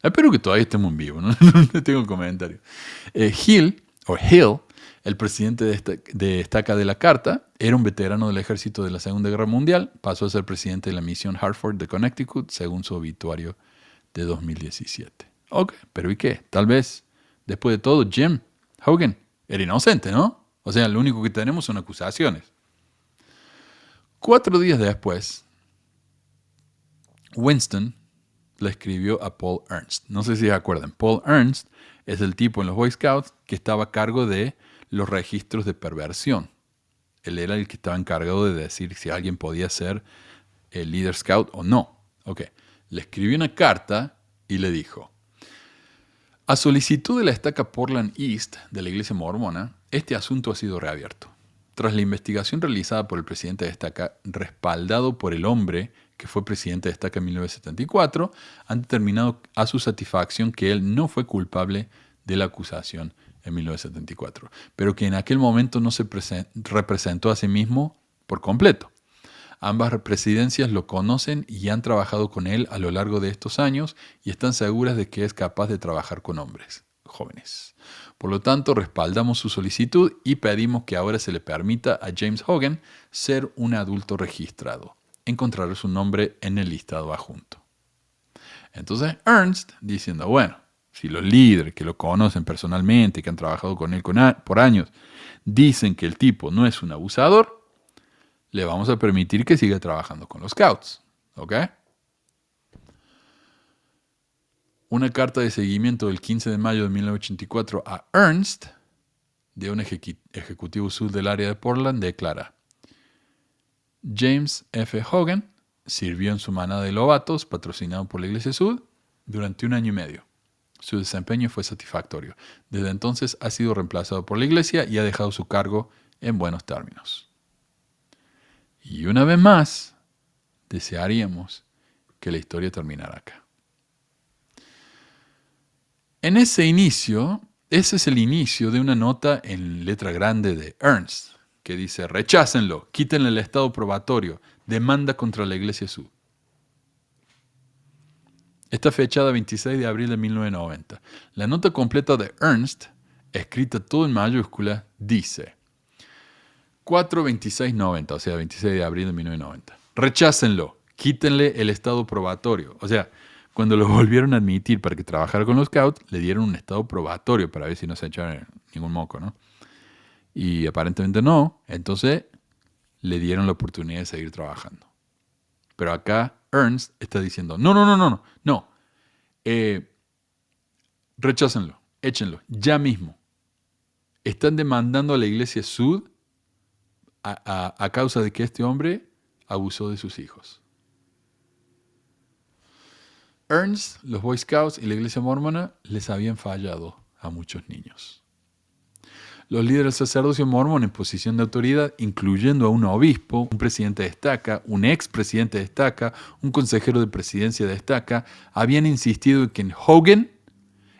Espero que todavía estemos en vivo, ¿no? No tengo comentario. Hill, el presidente de estaca de la carta, era un veterano del ejército de la Segunda Guerra Mundial. Pasó a ser presidente de la misión Hartford de Connecticut, según su obituario de 2017. Ok, pero ¿y qué? Tal vez, después de todo, Jim Hogan era inocente, ¿no? O sea, lo único que tenemos son acusaciones. 4 días después, Winston le escribió a Paul Ernst. No sé si se acuerdan. Paul Ernst es el tipo en los Boy Scouts que estaba a cargo de los registros de perversión. Él era el que estaba encargado de decir si alguien podía ser el líder scout o no. Ok. Le escribió una carta y le dijo: a solicitud de la estaca Portland East de la iglesia mormona, este asunto ha sido reabierto. Tras la investigación realizada por el presidente de estaca, respaldado por el hombre que fue presidente de estaca en 1974, han determinado a su satisfacción que él no fue culpable de la acusación en 1974, pero que en aquel momento no se representó a sí mismo por completo. Ambas presidencias lo conocen y han trabajado con él a lo largo de estos años y están seguras de que es capaz de trabajar con hombres jóvenes. Por lo tanto, respaldamos su solicitud y pedimos que ahora se le permita a James Hogan ser un adulto registrado. Encontrará su nombre en el listado adjunto. Entonces Ernst, diciendo, bueno, si los líderes que lo conocen personalmente, que han trabajado con él por años, dicen que el tipo no es un abusador, le vamos a permitir que siga trabajando con los Scouts. ¿Ok? Una carta de seguimiento del 15 de mayo de 1984 a Ernst, de un ejecutivo sur del área de Portland, declara: James F. Hogan sirvió en su manada de lobatos, patrocinado por la Iglesia Sud, durante 1 año y medio. Su desempeño fue satisfactorio. Desde entonces ha sido reemplazado por la Iglesia y ha dejado su cargo en buenos términos. Y una vez más, desearíamos que la historia terminara acá. En ese inicio, ese es el inicio de una nota en letra grande de Ernst, que dice: rechácenlo, quítenle el estado probatorio, demanda contra la Iglesia Sud. Está fechada 26 de abril de 1990. La nota completa de Ernst, escrita todo en mayúscula, dice: 4-26-90, o sea, 26 de abril de 1990. Rechácenlo, quítenle el estado probatorio. O sea, cuando lo volvieron a admitir para que trabajara con los Scouts, le dieron un estado probatorio para ver si no se echaban ningún moco, ¿no? Y aparentemente no, entonces le dieron la oportunidad de seguir trabajando. Pero acá Ernst está diciendo: no. Rechácenlo, échenlo, ya mismo. Están demandando a la Iglesia Sud a causa de que este hombre abusó de sus hijos. Ernst, los Boy Scouts y la Iglesia Mormona les habían fallado a muchos niños. Los líderes del sacerdocio mormón en posición de autoridad, incluyendo a un obispo, un presidente de estaca, un expresidente de estaca, un consejero de presidencia de estaca, habían insistido en que Hogan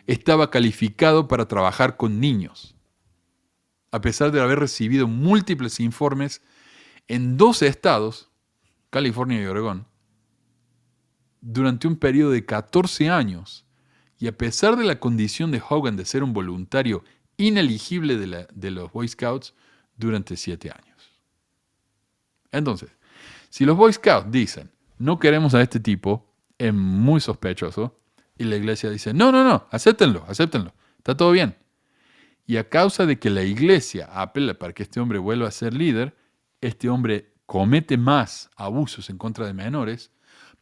estaba calificado para trabajar con niños, a pesar de haber recibido múltiples informes en 12 estados, California y Oregón, durante un periodo de 14 años, y a pesar de la condición de Hogan de ser un voluntario ineligible de los Boy Scouts durante 7 años. Entonces, si los Boy Scouts dicen: no queremos a este tipo, es muy sospechoso, y la iglesia dice: no, acéptenlo, está todo bien. Y a causa de que la iglesia apela para que este hombre vuelva a ser líder, este hombre comete más abusos en contra de menores,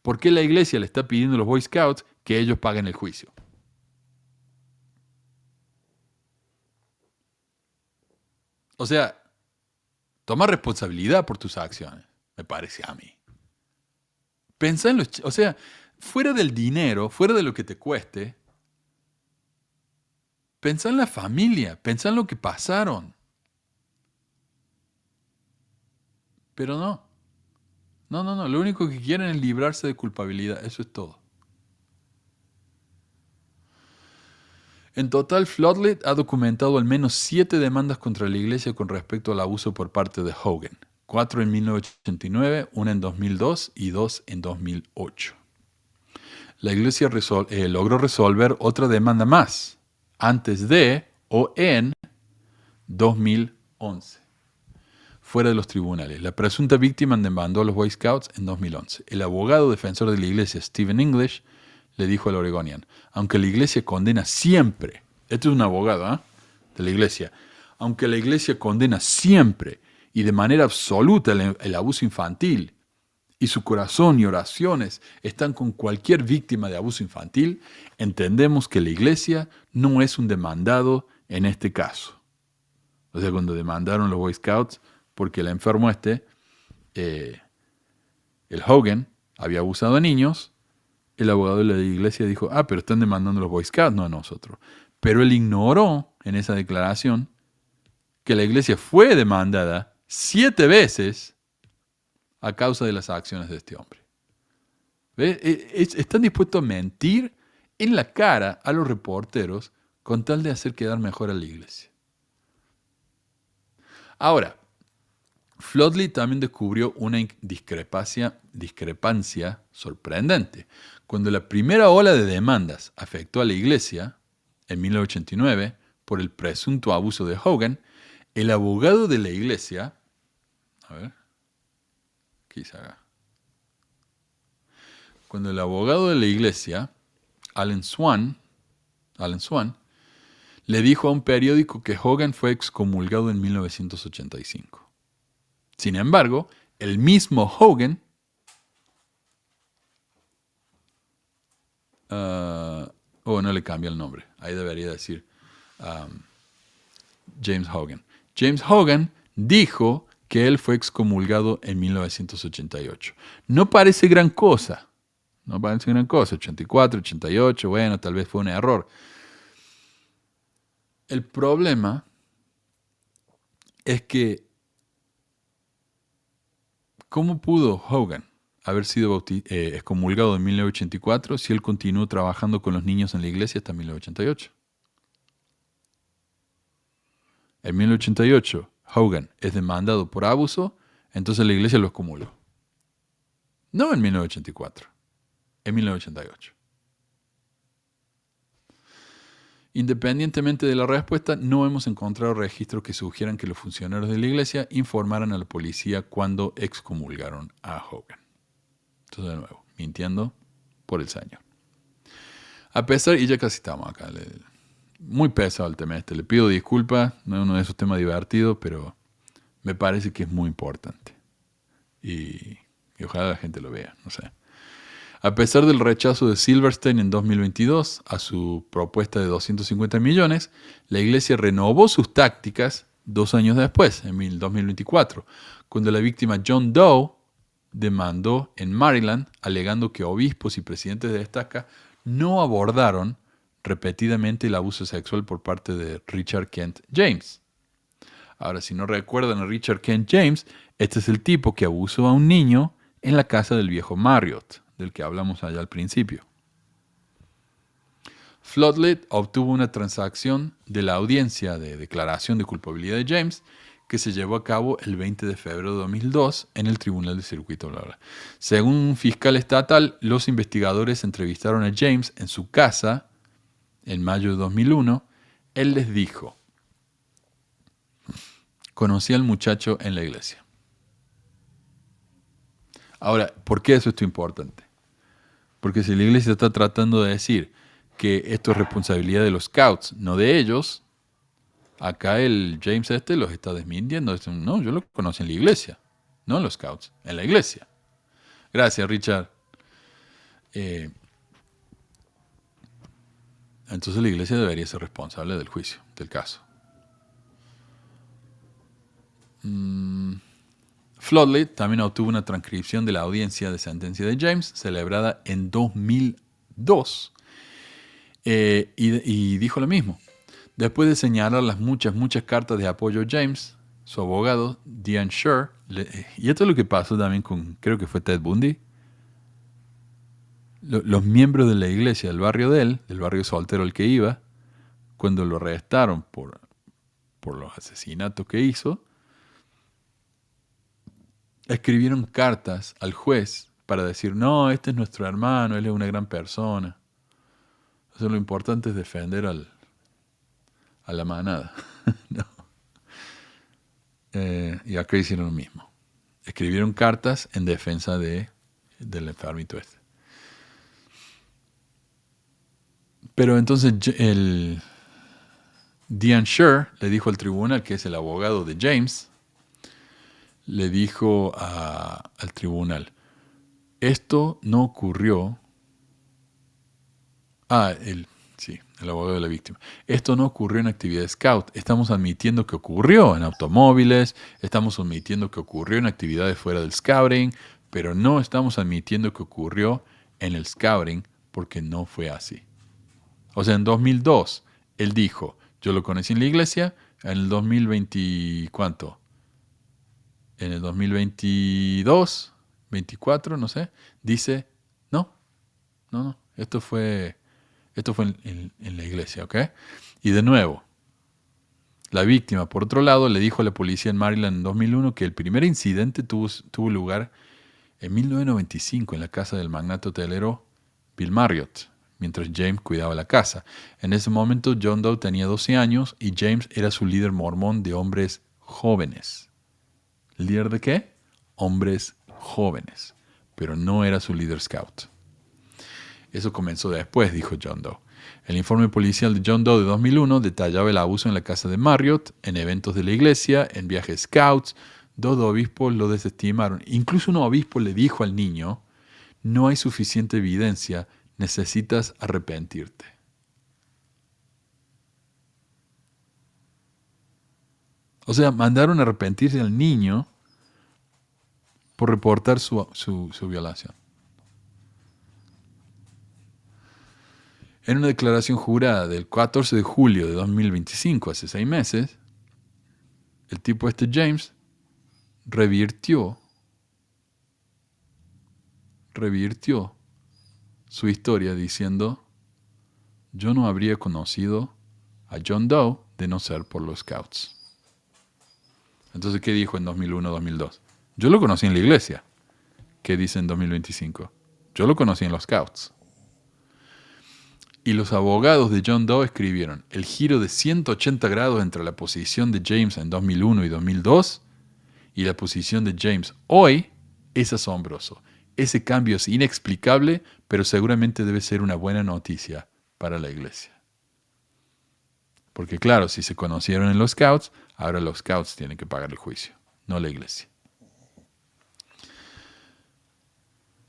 ¿por qué la iglesia le está pidiendo a los Boy Scouts que ellos paguen el juicio? O sea, toma responsabilidad por tus acciones, me parece a mí. Pensá en o sea, fuera del dinero, fuera de lo que te cueste, pensá en la familia, pensá en lo que pasaron. Pero no, lo único que quieren es librarse de culpabilidad, eso es todo. En total, Floodlit ha documentado al menos 7 demandas contra la iglesia con respecto al abuso por parte de Hogan. 4 en 1989, 1 en 2002 y 2 en 2008. La iglesia logró resolver otra demanda más, antes de o en 2011, fuera de los tribunales. La presunta víctima demandó a los Boy Scouts en 2011. El abogado defensor de la iglesia, Stephen English, le dijo al Oregonian: aunque la iglesia condena siempre, este es un abogado de la iglesia, aunque la iglesia condena siempre y de manera absoluta el abuso infantil, y su corazón y oraciones están con cualquier víctima de abuso infantil, entendemos que la iglesia no es un demandado en este caso. O sea, cuando demandaron los Boy Scouts porque el enfermo el Hogan, había abusado de niños, el abogado de la iglesia dijo: pero están demandando a los Boy Scouts, no a nosotros. Pero él ignoró en esa declaración que la iglesia fue demandada 7 veces a causa de las acciones de este hombre. ¿Ves? Están dispuestos a mentir en la cara a los reporteros con tal de hacer quedar mejor a la iglesia. Ahora, Floodlit también descubrió una discrepancia sorprendente. Cuando la primera ola de demandas afectó a la iglesia, en 1989, por el presunto abuso de Hogan, el abogado de la iglesia, a ver, ¿qué hice acá? Cuando el abogado de la iglesia, Alan Swan, le dijo a un periódico que Hogan fue excomulgado en 1985. Sin embargo, el mismo Hogan no le cambia el nombre. Ahí debería decir James Hogan. James Hogan dijo que él fue excomulgado en 1988. No parece gran cosa. 84, 88, bueno, tal vez fue un error. El problema es que ¿cómo pudo Hogan haber sido excomulgado en 1984 si él continuó trabajando con los niños en la iglesia hasta 1988? En 1988, Hogan es demandado por abuso, entonces la iglesia lo excomulgó. No en 1984, en 1988. Independientemente de la respuesta, no hemos encontrado registros que sugieran que los funcionarios de la iglesia informaran a la policía cuando excomulgaron a Hogan. Entonces, de nuevo, mintiendo por el Señor. A pesar, y ya casi estamos acá, muy pesado el tema este, le pido disculpas, no es uno de esos temas divertidos, pero me parece que es muy importante. Y ojalá la gente lo vea, no sé. A pesar del rechazo de Silverstein en 2022 a su propuesta de 250 millones, la iglesia renovó sus tácticas 2 años después, en 2024, cuando la víctima John Doe demandó en Maryland, alegando que obispos y presidentes de estaca no abordaron repetidamente el abuso sexual por parte de Richard Kent James. Ahora, si no recuerdan a Richard Kent James, este es el tipo que abusó a un niño en la casa del viejo Marriott, del que hablamos allá al principio. Floodlit obtuvo una transacción de la audiencia de declaración de culpabilidad de James que se llevó a cabo el 20 de febrero de 2002 en el Tribunal de Circuito. Según un fiscal estatal, los investigadores entrevistaron a James en su casa en mayo de 2001. Él les dijo: conocí al muchacho en la iglesia. Ahora, ¿por qué eso es importante? Porque si la iglesia está tratando de decir que esto es responsabilidad de los scouts, no de ellos, acá el James los está desmintiendo. No, yo lo conocí en la iglesia, no en los scouts, en la iglesia. Gracias, Richard. Entonces la iglesia debería ser responsable del juicio, del caso. Floodlit también obtuvo una transcripción de la audiencia de sentencia de James, celebrada en 2002, y dijo lo mismo. Después de señalar las muchas cartas de apoyo a James, su abogado, Diane Scher, y esto es lo que pasó también con, creo que fue Ted Bundy, los miembros de la iglesia del barrio de él, del barrio soltero al que iba, cuando lo arrestaron por los asesinatos que hizo, escribieron cartas al juez para decir: no, este es nuestro hermano, él es una gran persona. O sea, lo importante es defender a la manada. No. Y acá hicieron lo mismo. Escribieron cartas en defensa del enfermito este. Pero entonces Diane Scher le dijo al tribunal, que es el abogado de James, le dijo al tribunal: esto no ocurrió. El abogado de la víctima. Esto no ocurrió en actividad scout. Estamos admitiendo que ocurrió en automóviles, estamos admitiendo que ocurrió en actividades fuera del scouting, pero no estamos admitiendo que ocurrió en el scouting porque no fue así. O sea, en 2002, él dijo: yo lo conocí en la iglesia. En el 2020, ¿cuánto? En el 2022, 24, no sé, dice: no, esto fue Esto fue en la iglesia, ¿ok? Y de nuevo, la víctima, por otro lado, le dijo a la policía en Maryland en 2001 que el primer incidente tuvo lugar en 1995 en la casa del magnate hotelero Bill Marriott, mientras James cuidaba la casa. En ese momento John Doe tenía 12 años y James era su líder mormón de hombres jóvenes. ¿Líder de qué? Hombres jóvenes, pero no era su líder scout. Eso comenzó después, dijo John Doe. El informe policial de John Doe de 2001 detallaba el abuso en la casa de Marriott, en eventos de la iglesia, en viajes scouts. Dos obispos lo desestimaron. Incluso un obispo le dijo al niño, no hay suficiente evidencia, necesitas arrepentirte. O sea, mandaron a arrepentirse al niño por reportar su violación. En una declaración jurada del 14 de julio de 2025, hace 6 meses, el tipo James revirtió su historia diciendo, yo no habría conocido a John Doe de no ser por los scouts. Entonces, ¿qué dijo en 2001-2002? Yo lo conocí en la iglesia. ¿Qué dice en 2025? Yo lo conocí en los scouts. Y los abogados de John Doe escribieron, el giro de 180 grados entre la posición de James en 2001 y 2002 y la posición de James hoy es asombroso. Ese cambio es inexplicable, pero seguramente debe ser una buena noticia para la iglesia. Porque claro, si se conocieron en los scouts, ahora los scouts tienen que pagar el juicio, no la iglesia.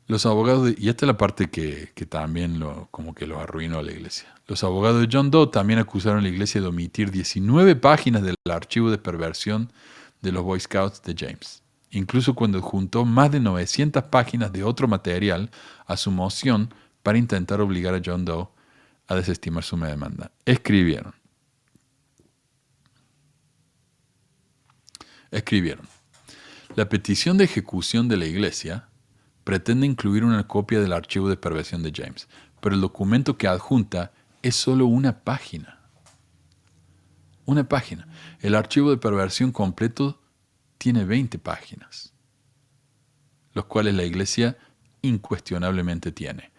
Los abogados, y esta es la parte que también como que lo arruinó a la iglesia. Los abogados de John Doe también acusaron a la iglesia de omitir 19 páginas del archivo de perversión de los Boy Scouts de James. Incluso cuando juntó más de 900 páginas de otro material a su moción para intentar obligar a John Doe a desestimar su demanda. Escribieron. La petición de ejecución de la iglesia pretende incluir una copia del archivo de perversión de James, pero el documento que adjunta es solo una página. Una página. El archivo de perversión completo tiene 20 páginas, los cuales la iglesia incuestionablemente tiene.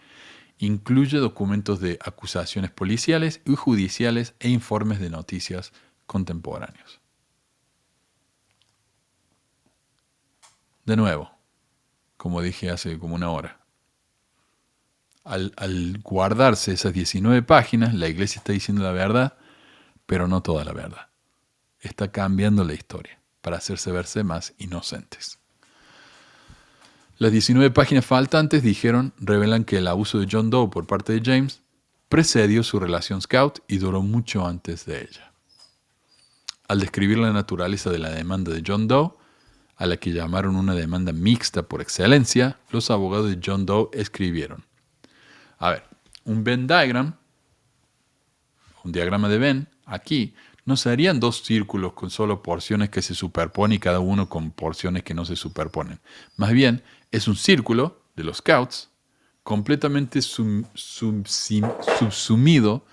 Incluye documentos de acusaciones policiales y judiciales e informes de noticias contemporáneos. De nuevo, como dije hace como una hora, al guardarse esas 19 páginas, la iglesia está diciendo la verdad, pero no toda la verdad. Está cambiando la historia para hacerse verse más inocentes. Las 19 páginas faltantes revelan que el abuso de John Doe por parte de James precedió su relación scout y duró mucho antes de ella. Al describir la naturaleza de la demanda de John Doe, a la que llamaron una demanda mixta por excelencia, los abogados de John Doe escribieron. A ver, un Venn diagram, un diagrama de Venn, aquí no serían dos círculos con solo porciones que se superponen y cada uno con porciones que no se superponen. Más bien, es un círculo de los scouts completamente subsumido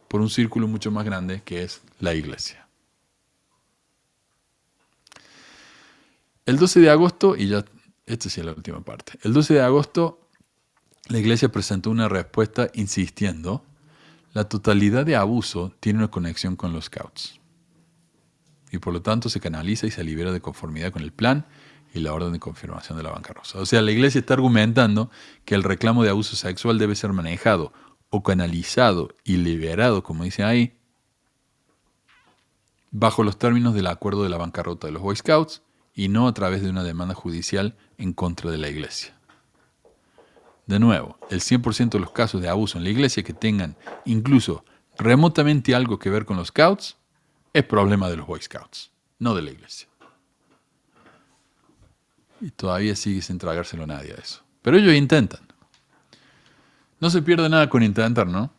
por un círculo mucho más grande que es la iglesia. El 12 de agosto, y ya, esta sí es la última parte. El 12 de agosto, la iglesia presentó una respuesta insistiendo, la totalidad de abuso tiene una conexión con los scouts. Y por lo tanto se canaliza y se libera de conformidad con el plan y la orden de confirmación de la bancarrota. O sea, la iglesia está argumentando que el reclamo de abuso sexual debe ser manejado o canalizado y liberado, como dice ahí, bajo los términos del acuerdo de la bancarrota de los Boy Scouts, y no a través de una demanda judicial en contra de la iglesia. De nuevo, el 100% de los casos de abuso en la iglesia que tengan incluso remotamente algo que ver con los scouts es problema de los Boy Scouts, no de la iglesia. Y todavía sigue sin tragárselo nadie a eso. Pero ellos intentan. No se pierde nada con intentar, ¿no?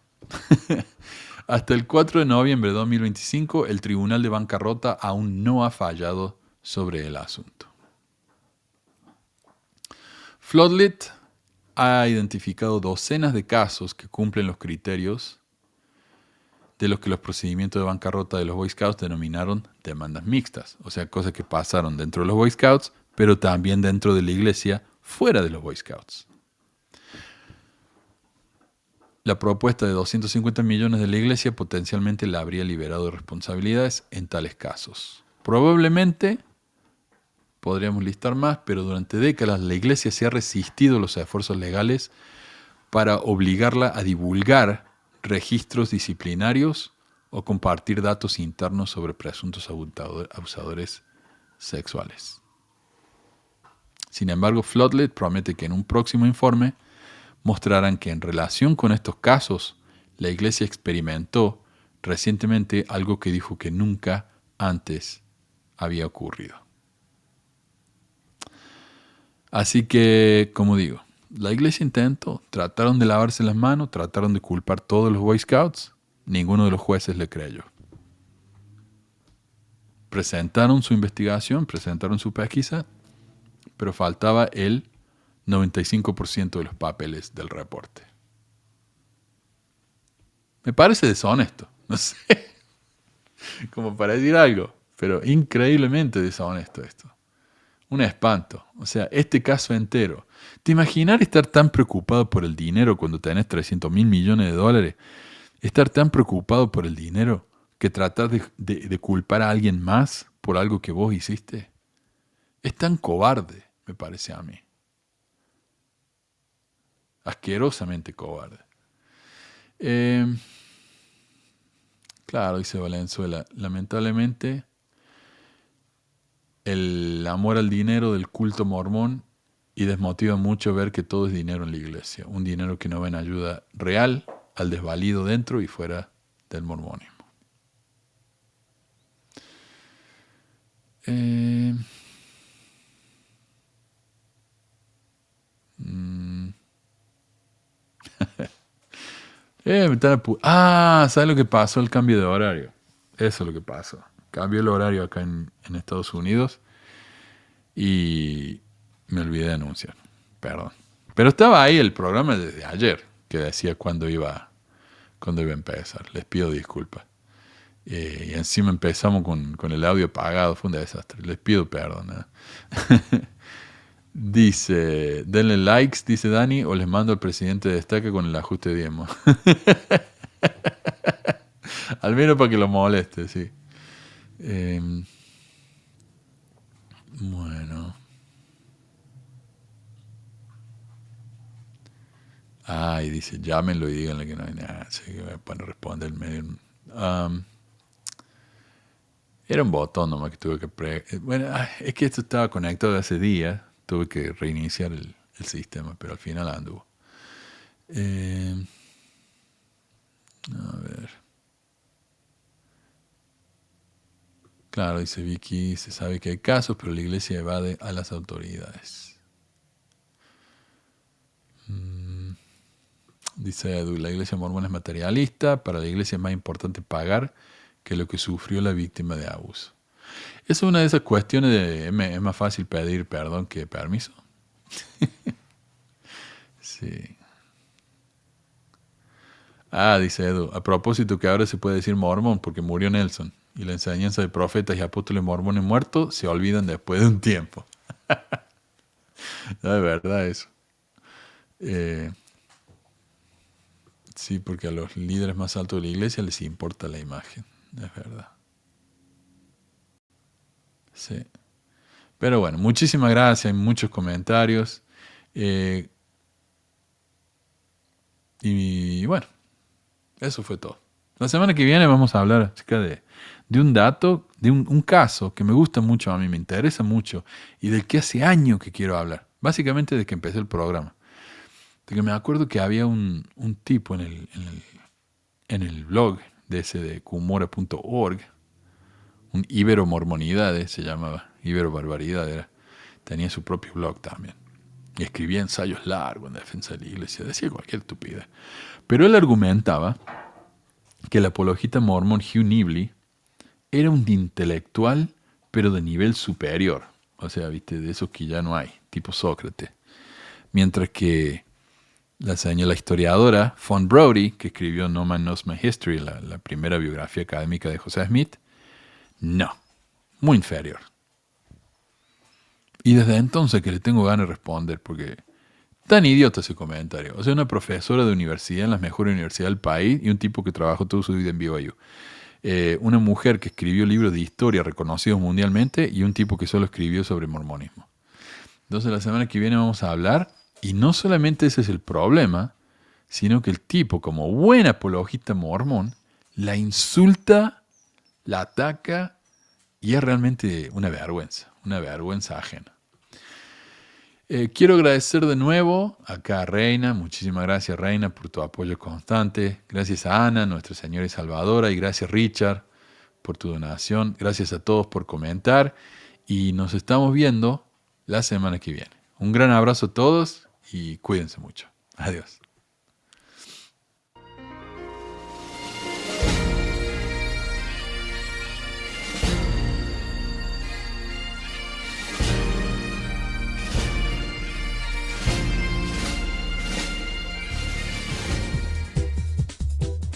Hasta el 4 de noviembre de 2025, el Tribunal de Bancarrota aún no ha fallado sobre el asunto. Floodlit ha identificado docenas de casos que cumplen los criterios de los que los procedimientos de bancarrota de los Boy Scouts denominaron demandas mixtas, o sea, cosas que pasaron dentro de los Boy Scouts, pero también dentro de la iglesia, fuera de los Boy Scouts. La propuesta de 250 millones de la iglesia potencialmente la habría liberado de responsabilidades en tales casos. Probablemente, podríamos listar más, pero durante décadas la iglesia se ha resistido a los esfuerzos legales para obligarla a divulgar registros disciplinarios o compartir datos internos sobre presuntos abusadores sexuales. Sin embargo, Floodlit promete que en un próximo informe mostrarán que en relación con estos casos, la Iglesia experimentó recientemente algo que dijo que nunca antes había ocurrido. Así que, como digo, la Iglesia intentó, trataron de lavarse las manos, trataron de culpar a todos los Boy Scouts, ninguno de los jueces le creyó. Presentaron su investigación, presentaron su pesquisa, pero faltaba el 95% de los papeles del reporte. Me parece deshonesto, no sé, como para decir algo, pero increíblemente deshonesto esto. Un espanto. O sea, este caso entero. ¿Te imaginas estar tan preocupado por el dinero cuando tenés 300 mil millones de dólares? Estar tan preocupado por el dinero que tratar de culpar a alguien más por algo que vos hiciste. Es tan cobarde, me parece a mí. Asquerosamente cobarde. Claro, dice Valenzuela, lamentablemente el amor al dinero del culto mormón y desmotiva mucho ver que todo es dinero en la iglesia, un dinero que no va en ayuda real al desvalido dentro y fuera del mormonismo. ¿Sabes lo que pasó? El cambio de horario. Eso es lo que pasó. Cambió el horario acá en Estados Unidos y me olvidé de anunciar. Perdón. Pero estaba ahí el programa desde ayer que decía cuándo iba a empezar. Les pido disculpas. Y encima empezamos con el audio apagado. Fue un desastre. Les pido perdón. Dice, denle likes, dice Dani, o les mando al presidente de Destaca con el ajuste de diezmo. Al menos para que lo moleste, sí. Bueno. Y dice, llámenlo y díganle que no hay nada. Sí, para responder medio. Era un botón nomás que tuve que... Bueno, es que esto estaba conectado hace días. Tuve que reiniciar el sistema, pero al final anduvo. A ver. Claro, dice Vicky, se sabe que hay casos, pero la iglesia evade a las autoridades. Dice Edu, la iglesia mormona es materialista, para la iglesia es más importante pagar que lo que sufrió la víctima de abuso. Es una de esas cuestiones de es más fácil pedir perdón que permiso. Sí. Dice Edu, a propósito que ahora se puede decir mormón porque murió Nelson y la enseñanza de profetas y apóstoles mormones muertos se olvidan después de un tiempo. No, es verdad eso. Sí, porque a los líderes más altos de la iglesia les importa la imagen, es verdad. Sí. Pero bueno, muchísimas gracias, hay muchos comentarios. Y bueno, eso fue todo. La semana que viene vamos a hablar acerca de un dato, de un caso que me gusta mucho a mí, me interesa mucho y del que hace años que quiero hablar. Básicamente desde que empecé el programa. De que me acuerdo que había un tipo en el blog de ese de cumora.org, un Ibero Mormonidades se llamaba, Ibero Barbaridad era, tenía su propio blog también. Y escribía ensayos largos en defensa de la iglesia, decía cualquier estupidez. Pero él argumentaba que el apologista mormón Hugh Nibley era un intelectual, pero de nivel superior. O sea, viste, de esos que ya no hay, tipo Sócrates. Mientras que la historiadora Fawn Brodie, que escribió No Man Knows My History, la primera biografía académica de José Smith, no, muy inferior. Y desde entonces que le tengo ganas de responder, porque tan idiota ese comentario. O sea, una profesora de universidad en la mejor universidad del país y un tipo que trabajó toda su vida en BYU. Una mujer que escribió libros de historia reconocidos mundialmente y un tipo que solo escribió sobre mormonismo. Entonces la semana que viene vamos a hablar, y no solamente ese es el problema, sino que el tipo, como buen apologista mormón, la insulta, la ataca, y es realmente una vergüenza ajena. Quiero agradecer de nuevo acá a Reina. Muchísimas gracias, Reina, por tu apoyo constante. Gracias a Ana, nuestra Señora y Salvadora, y gracias, Richard, por tu donación. Gracias a todos por comentar, y nos estamos viendo la semana que viene. Un gran abrazo a todos y cuídense mucho. Adiós.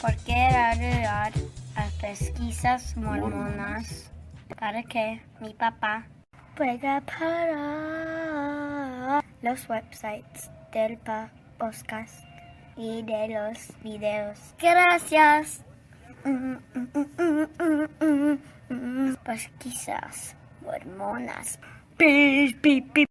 ¿Por qué ayudar a pesquisas mormonas? Para que mi papá pueda parar los websites del podcast y de los videos. Gracias. Pesquisas mormonas. Pip, pip, pip.